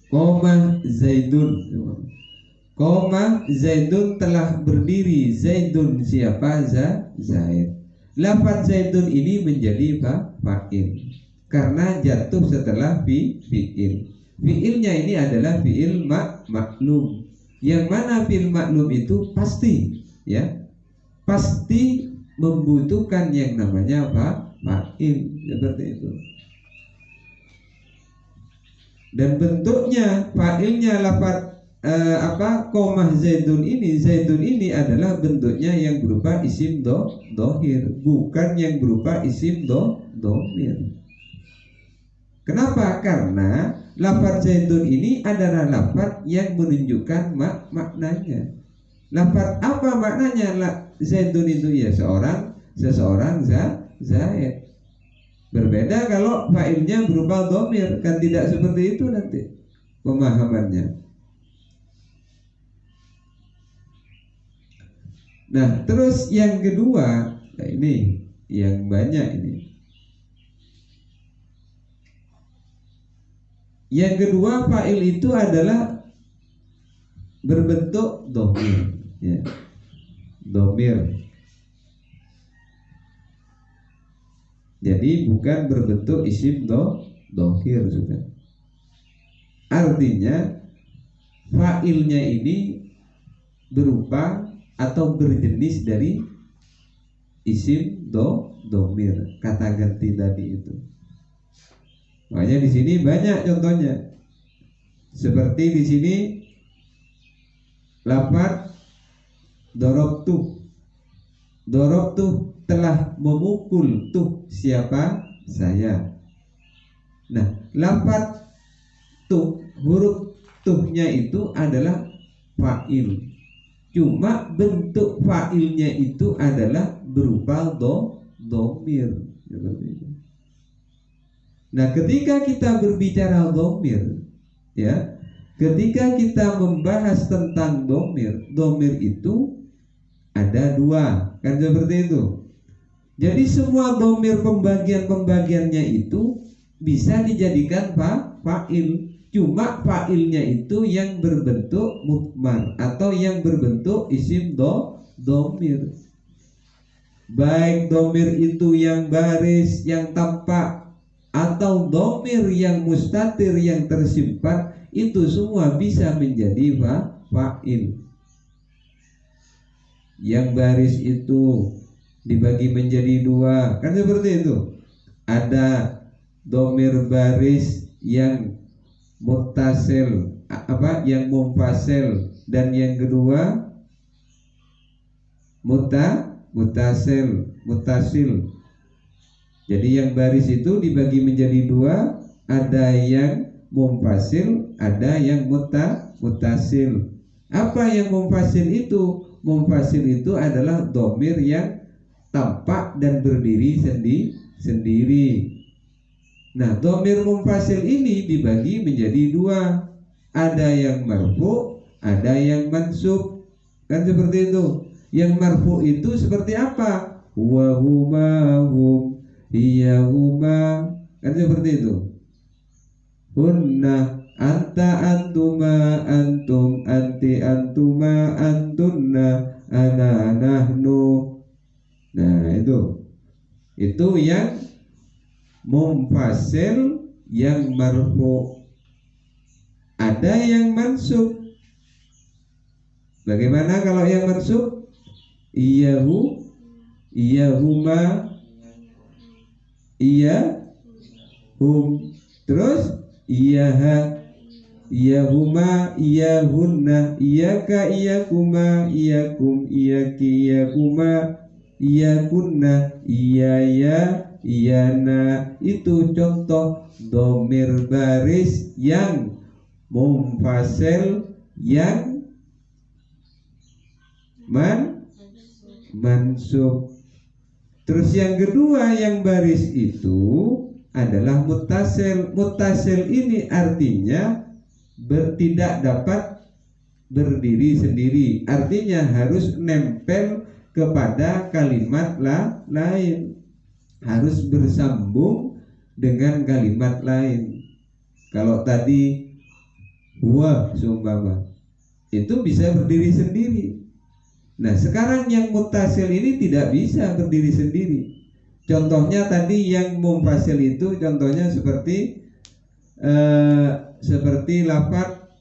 Qoma Zaidun. Qoma Zaidun, telah berdiri Zaidun siapa? Zaid. Lafaz Zaidun ini menjadi fa'il karena jatuh setelah fi'il. Fi'ilnya ini adalah fi'il maklum. Yang mana fi'il maklum itu pasti, ya, pasti membutuhkan yang namanya fa'il. Seperti itu. Dan bentuknya fa'ilnya lafaz komah Zaidun ini adalah bentuknya yang berupa isim dohir, bukan yang berupa isim domir. Kenapa? Karena lafaz Zaidun ini adalah lafaz yang menunjukkan maknanya. Lafaz apa maknanya? Zaidun itu ya seseorang Zaid. Berbeda kalau fa'ilnya berupa domir, kan tidak seperti itu nanti pemahamannya. Nah, terus yang kedua, nah ini yang banyak ini. Yang kedua, fa'il itu adalah berbentuk dhamir, ya. Dhamir. Jadi bukan berbentuk isim dhamir sudah. Artinya fa'ilnya ini berupa atau berjenis dari isim dhamir, kata ganti tadi itu. Makanya di sini banyak contohnya. Seperti di sini lafaz darabtu. Darabtu, telah memukul tuh siapa? Saya. Nah, lafaz tuh, huruf tuhnya itu adalah fa'il. Cuma bentuk fa'ilnya itu adalah berupa domir seperti itu. Nah, ketika kita berbicara domir, ya, ketika kita membahas tentang domir, domir itu ada dua, kan seperti itu. Jadi semua domir pembagian-pembagiannya itu bisa dijadikan fa'il. Cuma fa'ilnya itu yang berbentuk mudmar atau yang berbentuk isim domir. Baik domir itu yang baris, yang tampak, atau domir yang mustatir, yang tersimpan, itu semua bisa menjadi fa'il. Yang baris itu dibagi menjadi dua, kan seperti itu. Ada domir baris yang muttasil, yang munfasil, dan yang kedua mutasil. Jadi yang baris itu dibagi menjadi dua, ada yang munfasil, ada yang mutasil. Apa yang munfasil itu? Munfasil itu adalah domir yang tampak dan berdiri sendiri. Nah, domir munfasil ini dibagi menjadi dua, ada yang marfu, ada yang mansub, kan seperti itu. Yang marfu itu seperti apa? Wa huma hum, hiya huma, kan seperti itu. Hunna, anta antuma antum, anti antuma antunna, ana nahnu. Nah, itu yang munfasil, yang marfu. Ada yang mansub. Bagaimana kalau yang mansub? Iyahu, iyahuma, iyahum. Terus iyaha, iyahuma, iyahunna, iyaka, iyakuma, iyakum, iyaki, iyakuma, iyakunna, iyaya, iyana. Itu contoh domir baris yang munfasil, yang mansub. Terus yang kedua, yang baris itu adalah muttasil. Muttasil ini artinya tidak dapat berdiri sendiri, artinya harus nempel kepada kalimat lain, harus bersambung dengan kalimat lain. Kalau tadi huwa seumpama, itu bisa berdiri sendiri. Nah, sekarang yang muttasil ini tidak bisa berdiri sendiri. Contohnya tadi yang munfasil itu contohnya seperti lafaz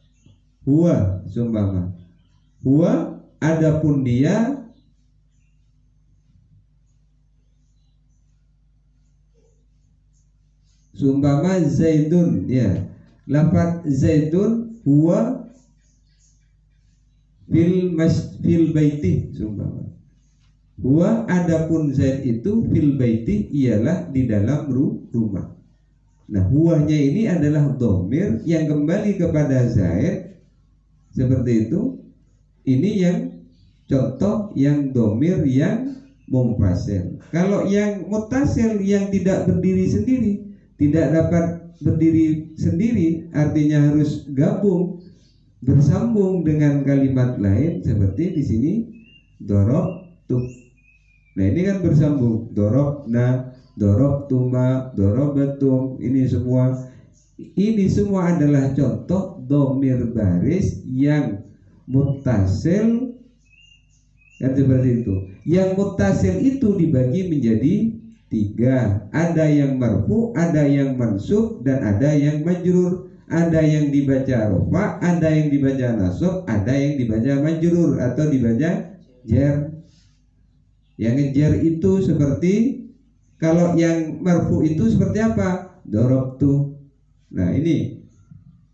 huwa seumpama. Huwa, adapun dia, seumpama zaidun, ya. Lafaz zaidun huwa fil baiti seumpama. Huwa, adapun Zaid itu fil baiti, ialah di dalam rumah. Nah, huwanya ini adalah domir yang kembali kepada Zaid, seperti itu. Ini yang contoh yang domir yang munfasil. Kalau yang muttasil, yang tidak berdiri sendiri, tidak dapat berdiri sendiri, artinya harus gabung, bersambung dengan kalimat lain, seperti di sini dorobtu. Nah, ini kan bersambung, dorobna, dorobtuma, dorobatum. Ini semua adalah contoh domir baris yang muttasil, kan seperti itu. Yang muttasil itu dibagi menjadi tiga, ada yang marfu, ada yang mansub, dan ada yang majrur. Ada yang dibaca rofa, ada yang dibaca nasab, ada yang dibaca majrur atau dibaca jar. Yang ngejar itu seperti, kalau yang marfu itu seperti apa? Dorobtu. Nah, ini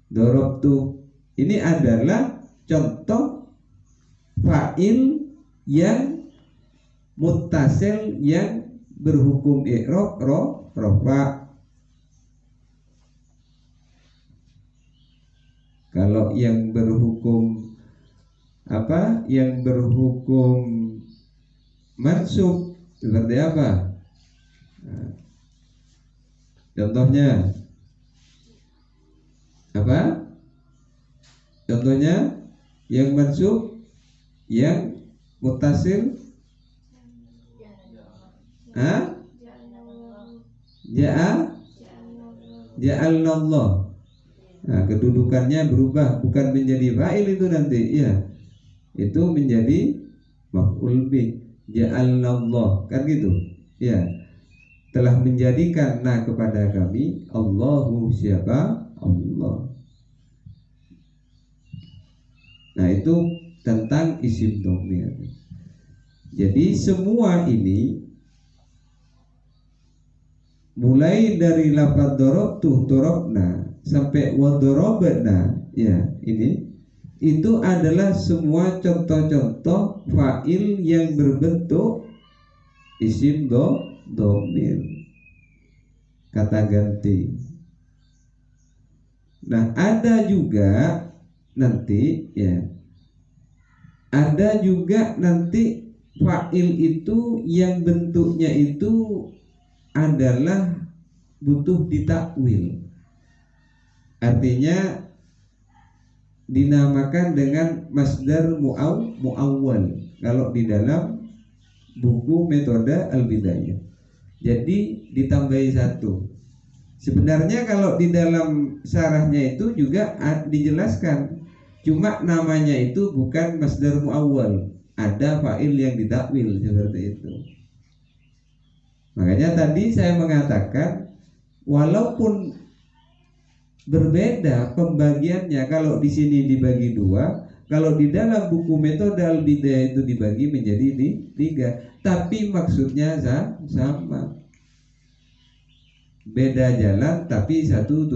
dorobtu ini adalah contoh fa'il yang muttasil, yang berhukum i'rab rofa. Kalau yang berhukum yang berhukum mansub seperti apa? Nah, contohnya apa? Contohnya yang mansub, yang mutasil, ja'a, ja'alnallah. Nah, kedudukannya berubah, bukan menjadi fa'il itu nanti, ya. Itu menjadi maf'ul bih, ja'alnallah, kan gitu. Ya. Telah menjadikan kepada kami Allahu, siapa? Allah. Nah, itu tentang isim dhamir. Jadi semua ini mulai dari lafaz darabtu, darabna, sampai wa darabna, ya, ini itu adalah semua contoh-contoh fa'il yang berbentuk isim dhamir, kata ganti. Nah, ada juga nanti, ya, ada juga nanti fa'il itu yang bentuknya itu adalah butuh ditakwil. Artinya dinamakan dengan masdar muawwal kalau di dalam buku metode al-bidayah. Jadi ditambahi satu. Sebenarnya kalau di dalam syarahnya itu juga dijelaskan, cuma namanya itu bukan masdar muawwal, ada fa'il yang ditakwil seperti itu. Makanya tadi saya mengatakan walaupun berbeda pembagiannya, kalau di sini dibagi dua, kalau di dalam buku metode al-bidayah itu dibagi menjadi tiga, tapi maksudnya sama. Beda jalan tapi satu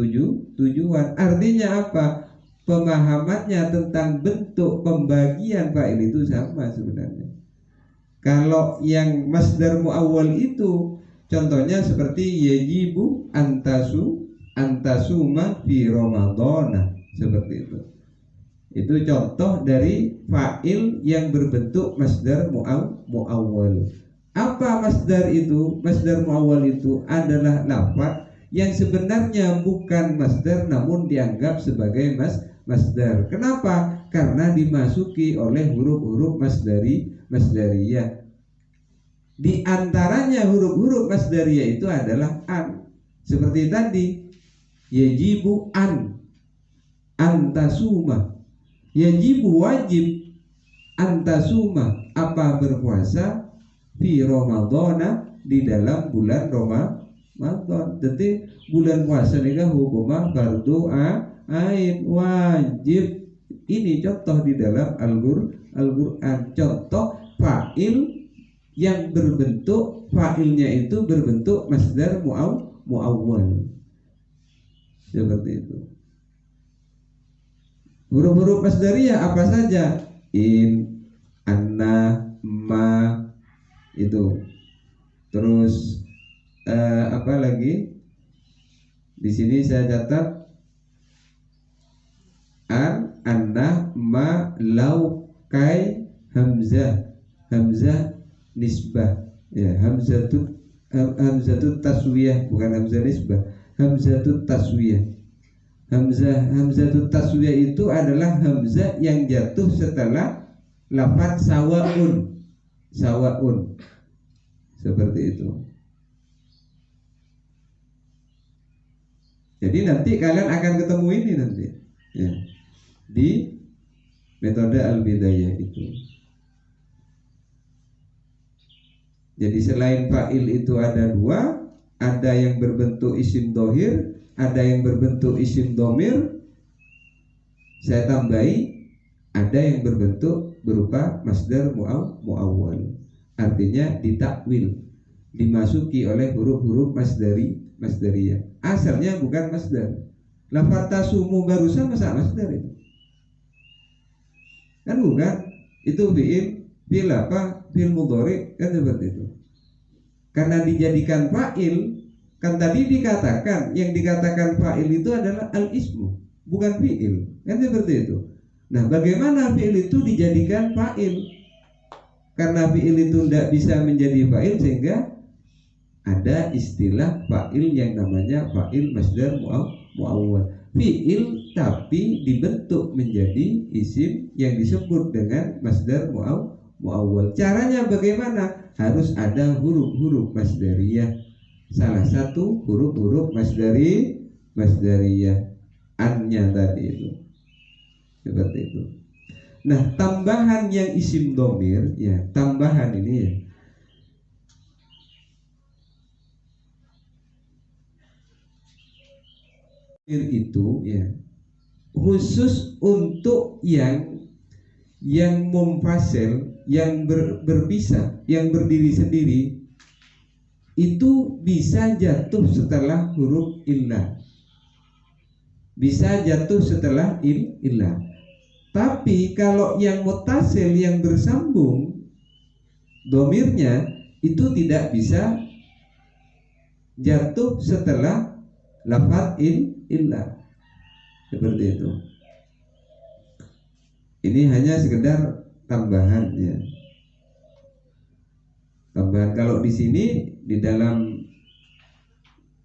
tujuan. Artinya apa? Pemahamannya tentang bentuk pembagian fa'il itu sama sebenarnya. Kalau yang masdar muawwal itu contohnya seperti yajibu antasuma fi ramadhana, seperti itu. Itu contoh dari fa'il yang berbentuk masdar muawwal. Apa masdar itu? Masdar muawwal itu adalah lafaz yang sebenarnya bukan masdar namun dianggap sebagai masdar. Kenapa? Karena dimasuki oleh huruf-huruf masdariyah. Di antaranya huruf-huruf masdariyah itu adalah an. Seperti tadi, yajibu antasuma. Yajibu, wajib, antasuma, apa? Berpuasa, fi ramadhana, di dalam bulan Ramadan. Jadi bulan puasa ini hukumah fardu ain, wajib. Ini contoh di dalam Al-Qur'an, contoh fa'il yang berbentuk, fa'ilnya itu berbentuk masdar muawwal. Seperti itu. Huruf-huruf masdariyah apa saja? In, anna, ma, itu. Terus apa lagi? Di sini saya catat an, anna, ma, lau, kai, hamzah nisbah, ya, hamzatut taswiyah, bukan hamzah nisbah, hamzatut taswiyah. Hamzatut taswiyah itu adalah hamzah yang jatuh setelah lafaz sawaun, seperti itu. Jadi nanti kalian akan ketemu ini nanti, ya, di metode al-bidayah itu. Jadi selain fa'il itu ada dua, ada yang berbentuk isim dhohir, ada yang berbentuk isim dhamir. Saya tambahi, ada yang berbentuk berupa masdar muawwal. Artinya ditakwil, dimasuki oleh huruf-huruf masdariyah. Asalnya bukan masdar. Lafaz tasumu barusan masa masdar itu? Kan bukan. Itu fi'il apa? Fi'il mudhari, kan seperti itu. Karena dijadikan fa'il, kan tadi dikatakan yang dikatakan fa'il itu adalah al-ismu, bukan fi'il, kan seperti itu. Nah, bagaimana fi'il itu dijadikan fa'il? Karena fi'il itu tidak bisa menjadi fa'il, sehingga ada istilah fa'il yang namanya fa'il masdar muawwal. Fi'il tapi dibentuk menjadi isim yang disebut dengan masdar muawwal. Caranya bagaimana? Harus ada huruf-huruf masdariyah. Salah satu huruf-huruf masdariyah an-nya tadi itu. Seperti itu. Nah, tambahan yang isim domir, ya, tambahan ini ya. Itu ya khusus untuk yang munfasil, yang berpisah, yang berdiri sendiri, itu bisa jatuh setelah huruf illah, bisa jatuh setelah illah. Tapi kalau yang mutasil, yang bersambung domirnya, itu tidak bisa jatuh setelah lafaz illah. Seperti itu. Ini hanya sekedar tambahan ya. Tambahan. Kalau di sini di dalam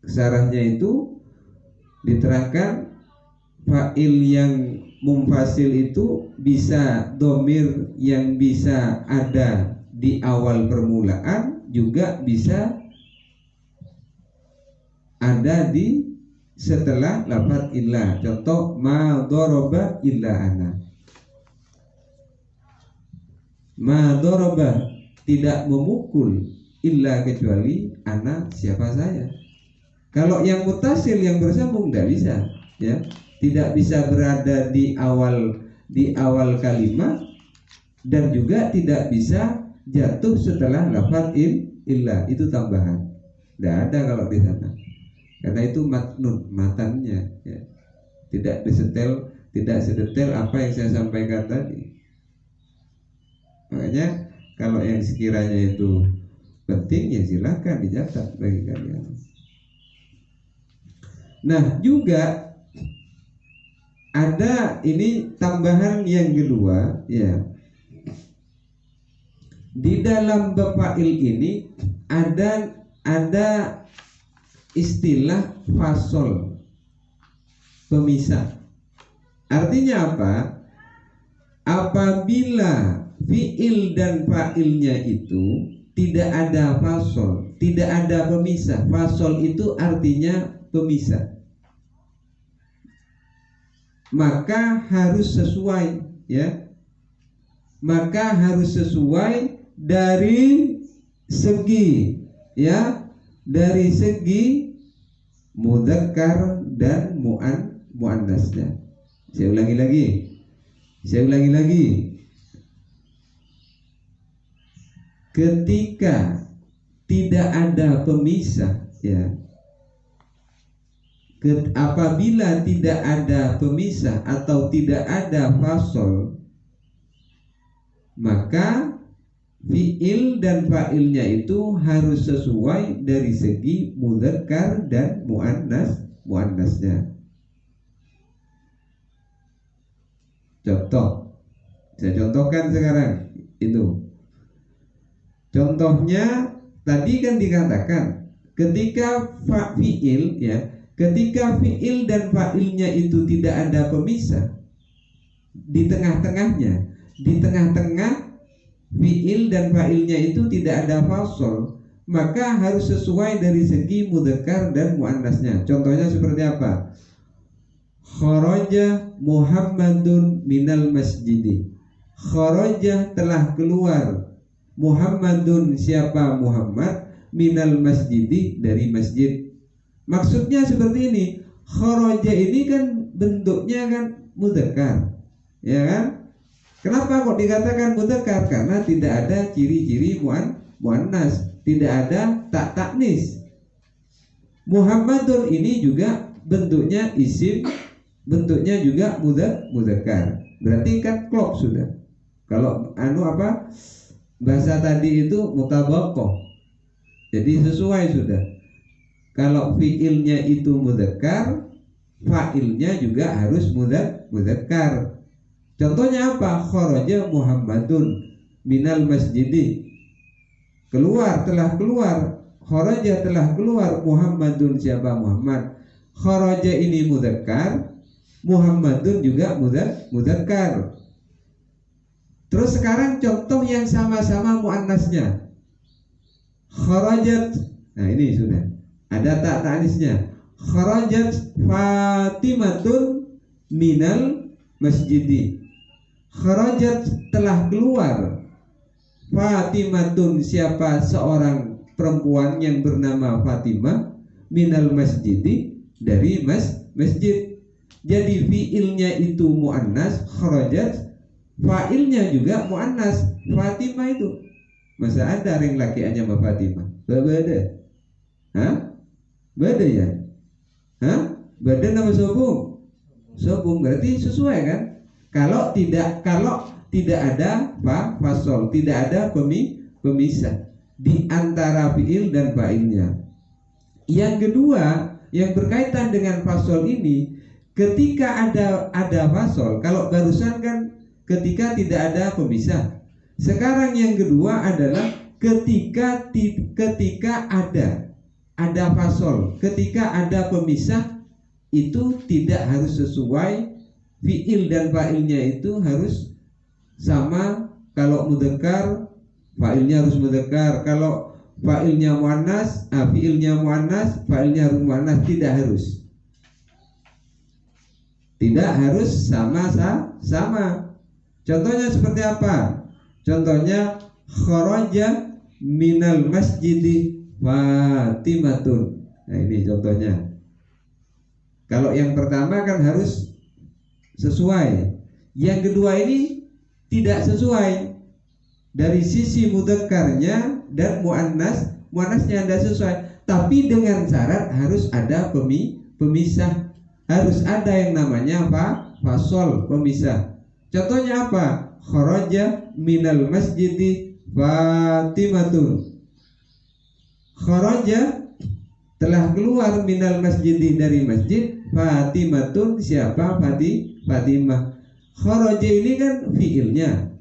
syarahnya itu diterangkan fa'il yang munfasil itu bisa domir yang bisa ada di awal permulaan, juga bisa ada di setelah lafaz illah. Contoh, ma daraba illa ana. Ma daraba, tidak memukul, illa kecuali ana, siapa saya. Kalau yang mutasil, yang bersambung, tidak bisa ya, tidak bisa berada di awal kalimat, dan juga tidak bisa jatuh setelah lafaz illah. Itu tambahan, tidak ada kalau di sana, karena itu matnun, matannya ya. Tidak sedetail apa yang saya sampaikan tadi. Makanya kalau yang sekiranya itu penting, ya silakan dicatat bagi kalian. Nah, juga ada ini tambahan yang kedua ya. Di dalam bafa'il ini ada istilah fasol, pemisah. Artinya apa? Apabila fi'il dan fa'ilnya itu tidak ada fasol, tidak ada pemisah. Fasol itu artinya pemisah, maka harus sesuai ya. Maka harus sesuai dari segi ya, dari segi mudzakkar dan muannasnya. Saya ulangi lagi. Ketika tidak ada pemisah ya, apabila tidak ada pemisah atau tidak ada fasol, maka fi'il dan fa'ilnya itu harus sesuai dari segi mudzakkar dan muannasnya. Contoh, saya contohkan sekarang itu. Contohnya tadi kan dikatakan ketika fi'il ya, ketika fi'il dan fa'ilnya itu tidak ada pemisah, di tengah-tengahnya, di tengah-tengah fi'il dan fa'ilnya itu tidak ada fasol, maka harus sesuai dari segi mudzakkar dan muannasnya. Contohnya seperti apa? Kharaja Muhammadun minal masjidi. Kharaja, telah keluar, Muhammadun, siapa Muhammad, minal masjidi, dari masjid. Maksudnya seperti ini. Kharaja ini kan bentuknya kan mudzakkar, ya kan? Kenapa kok dikatakan mudzakkar? Karena tidak ada ciri-ciri muannas, tidak ada tak taknis. Muhammadun ini juga bentuknya isim, bentuknya juga mudzakkar. Berarti kan klop sudah. Kalau bahasa tadi itu mutabaqah. Jadi sesuai sudah. Kalau fiilnya itu mudzakkar, fa'ilnya juga harus mudzakkar. Contohnya apa? Kharaja Muhammadun minal masjidi. Keluar, telah keluar kharaja telah keluar Muhammadun siapa Muhammad. Kharaja ini mudzakkar, Muhammadun juga mudzakkar. Terus sekarang contoh yang sama-sama muannasnya. Kharajat. Nah ini sudah ada tak ta'nisnya. Kharajat Fatimatun minal masjidi. Kharajat telah keluar Fatimatun siapa seorang perempuan yang bernama Fatimah minal masjidi dari masjid. Jadi fiilnya itu muannas kharajat, fa'ilnya juga muannas Fatimah itu. Masa ada ring laki aja sama Fatimah? Beda. Hah? Beda ya? Hah? Beda nama sobung? Sobung berarti sesuai kan? Kalau tidak ada fasol, tidak ada pemisah di antara fiil dan fa'ilnya. Yang kedua, yang berkaitan dengan fasol ini, ketika ada fasol, kalau barusan kan ketika tidak ada pemisah. Sekarang yang kedua adalah ketika ada fasol, ketika ada pemisah, itu tidak harus sesuai, fiil dan fa'ilnya itu harus sama. Kalau mudzakkar, fa'ilnya harus mudzakkar. Kalau fa'ilnya muannas, fiilnya muannas, fa'ilnya harus muannas. Tidak harus sama. Contohnya seperti apa? Contohnya kharaja minal masjidi Fatimatun. Nah ini contohnya. Kalau yang pertama kan harus sesuai. Yang kedua ini tidak sesuai. Dari sisi mudzakarnya dan muannasnya tidak sesuai. Tapi dengan syarat harus ada pemisah. Harus ada yang namanya fasol, pemisah. Contohnya apa? Kharaja minal masjidi Fatimatun. Kharaja telah keluar minal masjidi dari masjid Fatimatun siapa? Fatimah. Kharaja ini kan fiilnya,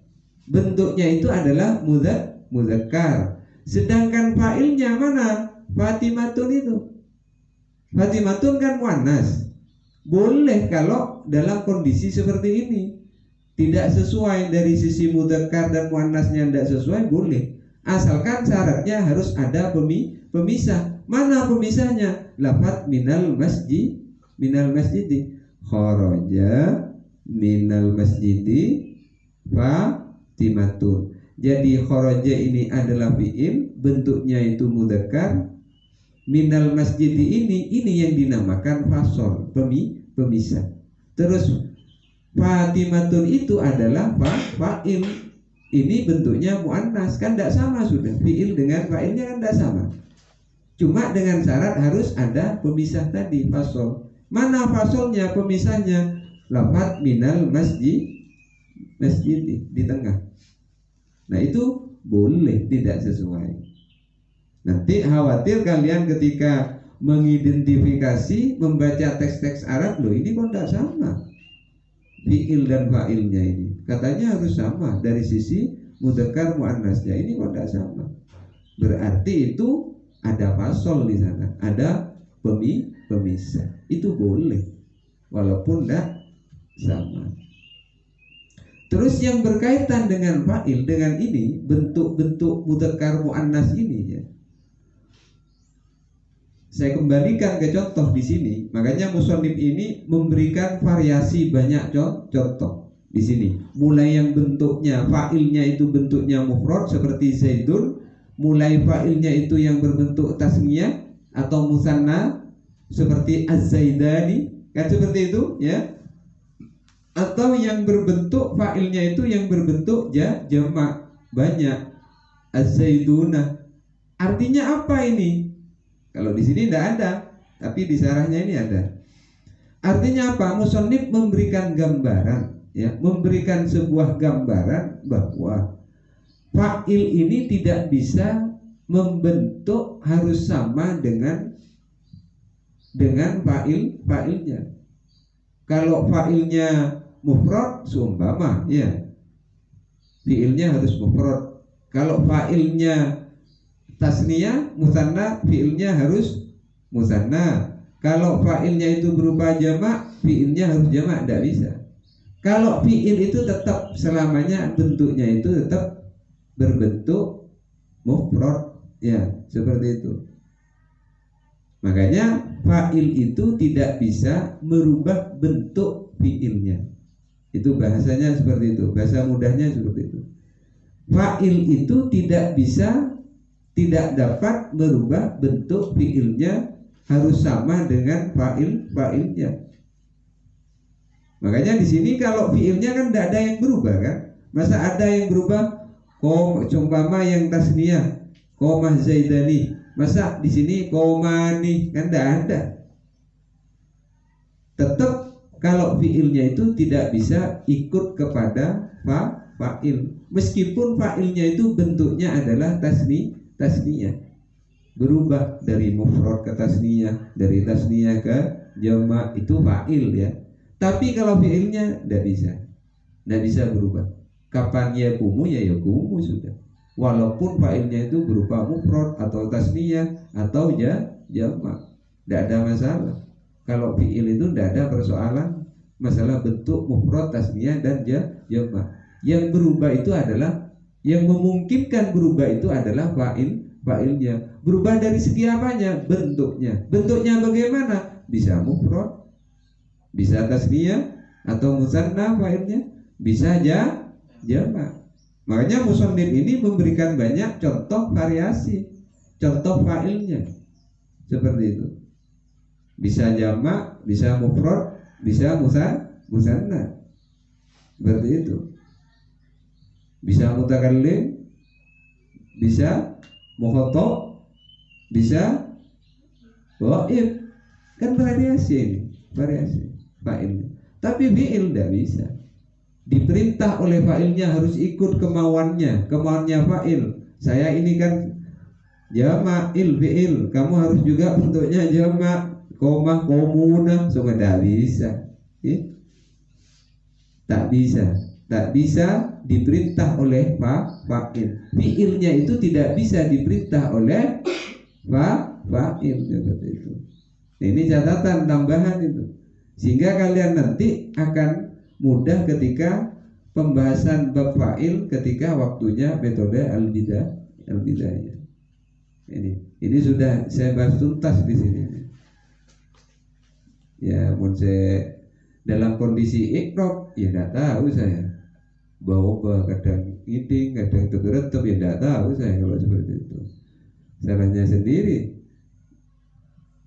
bentuknya itu adalah mudzakkar. Sedangkan fa'ilnya mana? Fatimatun itu. Fatimatun kan muannas. Boleh kalau dalam kondisi seperti ini tidak sesuai dari sisi mudzakkar dan muannasnya tidak sesuai, boleh. Asalkan syaratnya harus ada pemisah. Mana pemisahnya? Lafaz minal masjidi. Kharaja minal masjidi Fatimatun. Jadi kharaja ini adalah fiil, bentuknya itu mudzakkar. Minal masjidi ini yang dinamakan fasol, pemisah. Terus Fatimatun itu adalah fa'il. Ini bentuknya muannas, kan tidak sama sudah. Fiil dengan fa'ilnya kan tidak sama. Cuma dengan syarat harus ada pemisah tadi, fasol. Mana fasolnya, pemisahnya? Lafaz minal masjid di tengah. Nah itu boleh, tidak sesuai. Nanti khawatir kalian ketika mengidentifikasi, membaca teks-teks Arab, loh ini kok tidak sama fiil dan fa'ilnya ini. Katanya harus sama dari sisi mudzakkar muannasnya, ini kok tidak sama. Berarti itu ada fasol di sana, ada pemisah. Itu boleh walaupun tidak sama. Terus yang berkaitan dengan fa'il, dengan ini bentuk-bentuk mudzakkar muannas ini ya. Saya kembalikan ke contoh di sini. Makanya musannif ini memberikan variasi banyak contoh di sini. Mulai yang bentuknya fa'ilnya itu bentuknya mufrad seperti Zaidun, mulai fa'ilnya itu yang berbentuk tasniyah atau musanna seperti Az-Zaidani, kan seperti itu ya. Atau yang berbentuk fa'ilnya itu yang berbentuk jamak banyak, Az-Zaiduna. Artinya apa ini? Kalau di sini tidak ada, tapi di syarahnya ini ada. Artinya apa? Musannif memberikan gambaran, ya, memberikan sebuah gambaran bahwa fa'il ini tidak bisa membentuk harus sama dengan fa'ilnya. Kalau fa'ilnya mufrad seumpama, ya, fi'ilnya harus mufrad. Kalau fa'ilnya tasniyah musanna, fiilnya harus musanna. Kalau fa'ilnya itu berupa jamak, fiilnya harus jamak, tidak bisa. Kalau fiil itu tetap selamanya bentuknya itu tetap berbentuk mufrad, ya seperti itu. Makanya fa'il itu tidak bisa merubah bentuk fiilnya. Itu bahasanya seperti itu, bahasa mudahnya seperti itu. Fa'il itu tidak dapat merubah bentuk fiilnya, harus sama dengan fa'ilnya. Makanya di sini kalau fiilnya kan tidak ada yang berubah kan? Masa ada yang berubah? Umpama yang tasniyah, komah zaidani. Masa di sini komani kan tidak ada. Tetap kalau fiilnya itu tidak bisa ikut kepada fa'il. Meskipun fa'ilnya itu bentuknya adalah tasniyah. Berubah dari mufrad ke tasniyah, dari tasniyah ke jamak, itu fa'il ya. Tapi kalau fiilnya tidak bisa berubah. Kapan yakumu ya yakumu sudah. Walaupun fa'ilnya itu berupa mufrad atau tasniyah atau jamak, tidak ada masalah. Kalau fiil itu tidak ada persoalan masalah bentuk mufrad, tasniyah dan jamak. Yang berubah itu adalah, yang memungkinkan berubah itu adalah fa'ilnya. Berubah dari segi apanya? Bentuknya. Bentuknya bagaimana? Bisa mufrad, bisa tasniyah atau musanna fa'ilnya, bisa jamak. Makanya musannif ini memberikan banyak contoh variasi, contoh fa'ilnya seperti itu. Bisa jamak, bisa mufrad, bisa musanna, seperti itu. Bisa mutakallim, bisa mukhatab, bisa ghaib. Kan variasi ini, variasi fa'il. Tapi fi'il tidak bisa. Diperintah oleh fa'ilnya harus ikut kemauannya fa'il. Saya ini kan jamak fi'il, kamu harus juga bentuknya jamak, komah, komuna, semua tidak bisa. Tak bisa diperintah oleh fa'il. Fi'ilnya itu tidak bisa diperintah oleh fa'il seperti itu. Ini catatan tambahan itu, sehingga kalian nanti akan mudah ketika pembahasan bab fa'il ketika waktunya metode al-bidayah. Ini sudah saya bahas tuntas di sini. Ya, mun saya dalam kondisi ikrab ya tidak tahu saya. Bawa kadang iding, kadang tegeretep ya tidak tahu saya kalau seperti itu. Salahnya sendiri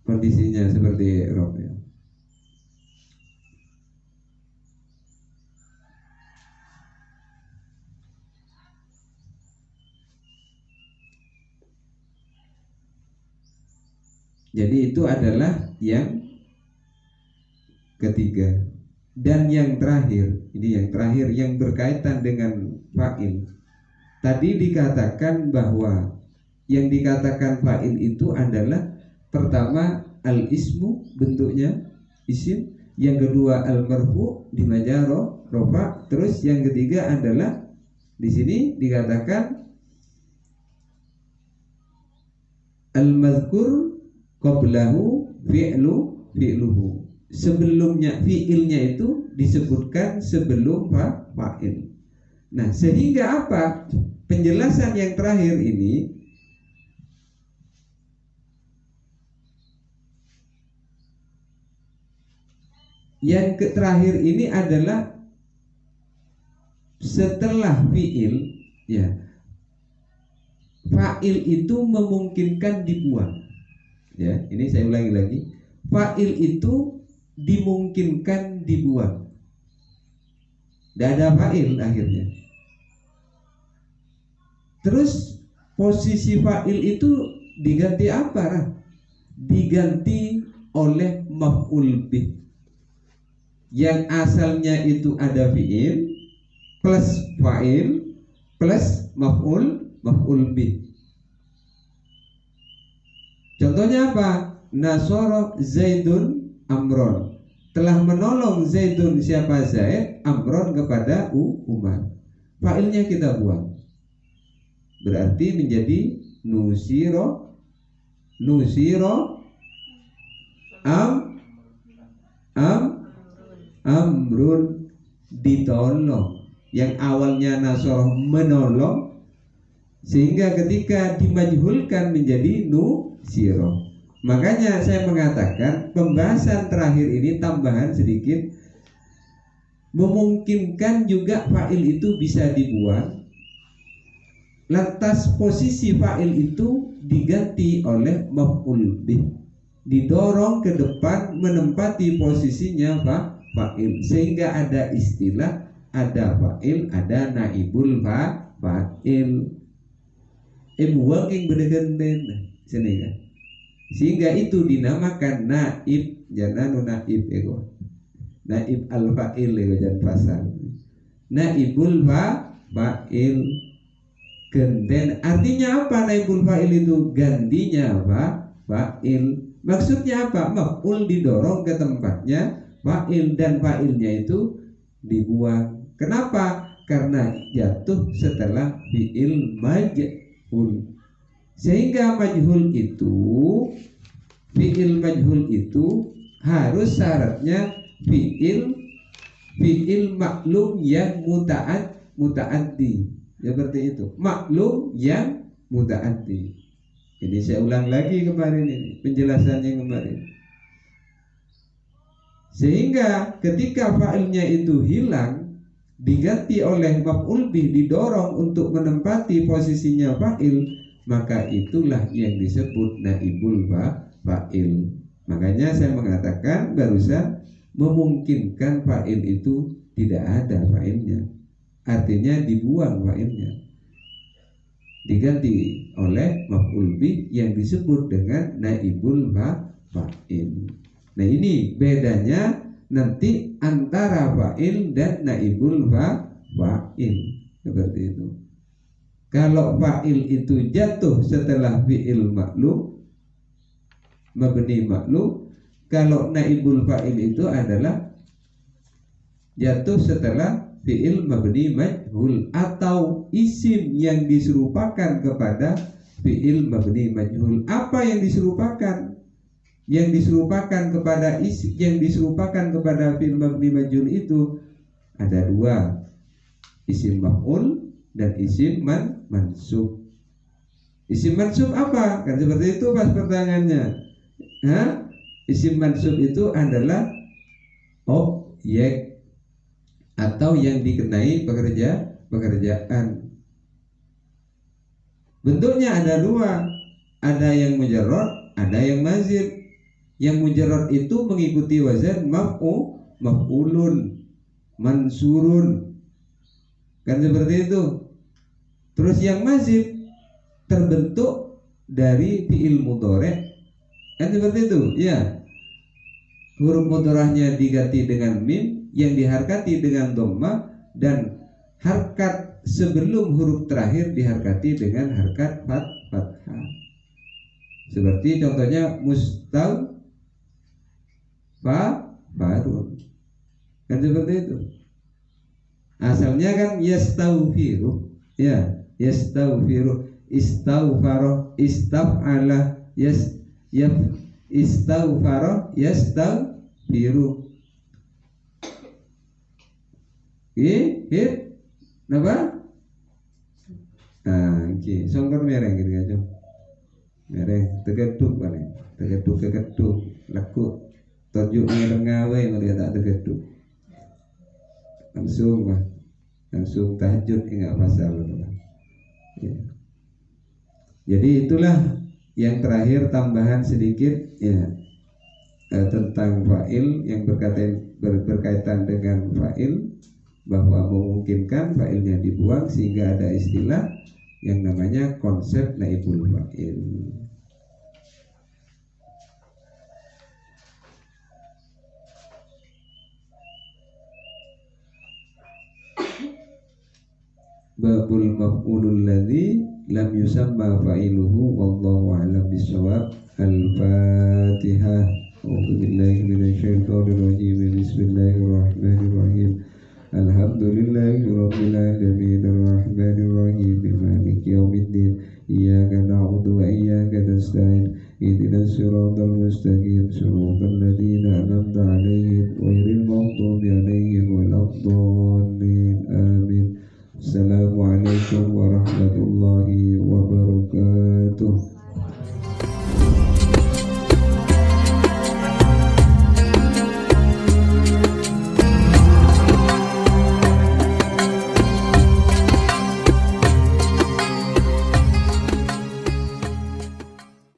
kondisinya seperti ikrab ya. Jadi itu adalah yang ketiga. Dan yang terakhir, ini yang terakhir yang berkaitan dengan fa'il. Tadi dikatakan bahwa yang dikatakan fa'il itu adalah pertama al-ismu, bentuknya isim, yang kedua al-marfu di majaro rofa, terus yang ketiga adalah di sini dikatakan al-mazkur qablahu fi'luhu. Sebelumnya fi'ilnya itu disebutkan sebelum fa'il. Nah, sehingga apa? Penjelasan yang terakhir ini terakhir ini adalah setelah fi'il, ya, fa'il itu memungkinkan dibuang. Ya, ini saya ulangi lagi. Fa'il itu dimungkinkan dibuang. Tidak ada fa'il akhirnya. Terus posisi fa'il itu diganti apa? Diganti oleh maf'ul bih. Yang asalnya itu ada fi'il plus fa'il plus maf'ul bih. Contohnya apa? Nasara Zaidun Amron. Telah menolong Zaidun, siapa Zaid, Amron kepada Umar. Fa'ilnya kita buang, berarti menjadi nusiro, nusiro, am, amrun, ditolong. Yang awalnya nasoroh, menolong, sehingga ketika dimajhulkan menjadi nusiro. Makanya saya mengatakan pembahasan terakhir ini tambahan sedikit, memungkinkan juga fa'il itu bisa dibuang, lantas posisi fa'il itu diganti oleh maf'ul bih, didorong ke depan menempati posisinya fa'il, sehingga ada istilah, ada fa'il, ada naibul fa'il. Working berdegen sini kan, sehingga itu dinamakan naib, jangan naib ego, naib al fa'il ego, jangan pasal naibul fa'il. Genden artinya apa? Naibul fa'il itu gantinya fa'il. Maksudnya apa? Maf'ul didorong ke tempatnya fa'il, dan fa'ilnya itu dibuang. Kenapa? Karena jatuh setelah fi'il majhul. Sehingga majhul itu, fi'il majhul itu harus syaratnya fi'il maklum yang muta'addi. Seperti itu, maklum yang muta'addi. Ini saya ulang lagi kemarin ini penjelasannya kemarin. Sehingga ketika fa'ilnya itu hilang, diganti oleh maf'ul bih, didorong untuk menempati posisinya fa'il, maka itulah yang disebut naibul fa'il. Makanya saya mengatakan barusan memungkinkan fa'il itu tidak ada fa'ilnya, artinya dibuang fa'ilnya, diganti oleh maf'ul bih yang disebut dengan naibul fa'il. Nah ini bedanya nanti antara fa'il dan naibul fa'il, seperti itu. Kalau fa'il itu jatuh setelah fi'il maklum, mabni maklum. Kalau naibul fa'il itu adalah jatuh setelah fi'il mabni majhul, atau isim yang diserupakan kepada fi'il mabni majhul. Apa yang diserupakan? Yang diserupakan kepada isim, yang diserupakan kepada fi'il mabni majhul itu ada dua, isim maf'ul dan isim mansub. Isim mansub apa? Kan seperti itu pas pertanyaannya. Isim mansub itu adalah objek atau yang dikenai pekerjaan. Bentuknya ada dua, ada yang mujarrad, ada yang mazid. Yang mujarrad itu mengikuti wazan maf'ulun, mansurun, kan seperti itu. Terus yang mazid terbentuk dari fi'il mudhari', kan seperti itu ya. Huruf mudhara'nya diganti dengan mim yang diharkati dengan dhamma, dan harkat sebelum huruf terakhir diharkati dengan harkat fathah. Seperti contohnya farun, kan seperti itu. Asalnya kan yastaghfiru, ya, yastaghfiru, istaghfara, istaf'ala, istaghfara, yastaghfiru. Napa? Oke, songkor mereng gitu aja. Mereng tegeduk paling, tegeduk laku tunjuk ngawe mereka tak tegeduk. Langsung tahajud enggak pasal. Ya. Jadi itulah yang terakhir, tambahan sedikit ya tentang fa'il yang berkaitan dengan fa'il, bahwa memungkinkan fa'ilnya dibuang sehingga ada istilah yang namanya konsep naibul fa'il. Babul maf'ulul ladzi lam yusamma fa'iluhu wallahu a'lam bissawab. Al-Fatihah. A'udzu billahi minasyaitonir rajim. Bismillahirrahmanirrahim. Alhamdulillahirabbil alamin arrahmanir rahim maliki yaumiddin. Iyyaka na'budu الصراط المستقيم صراط الذين أنعمت عليهم غير المغضوب عليهم ولا الضالين آمين. Assalamualaikum warahmatullahi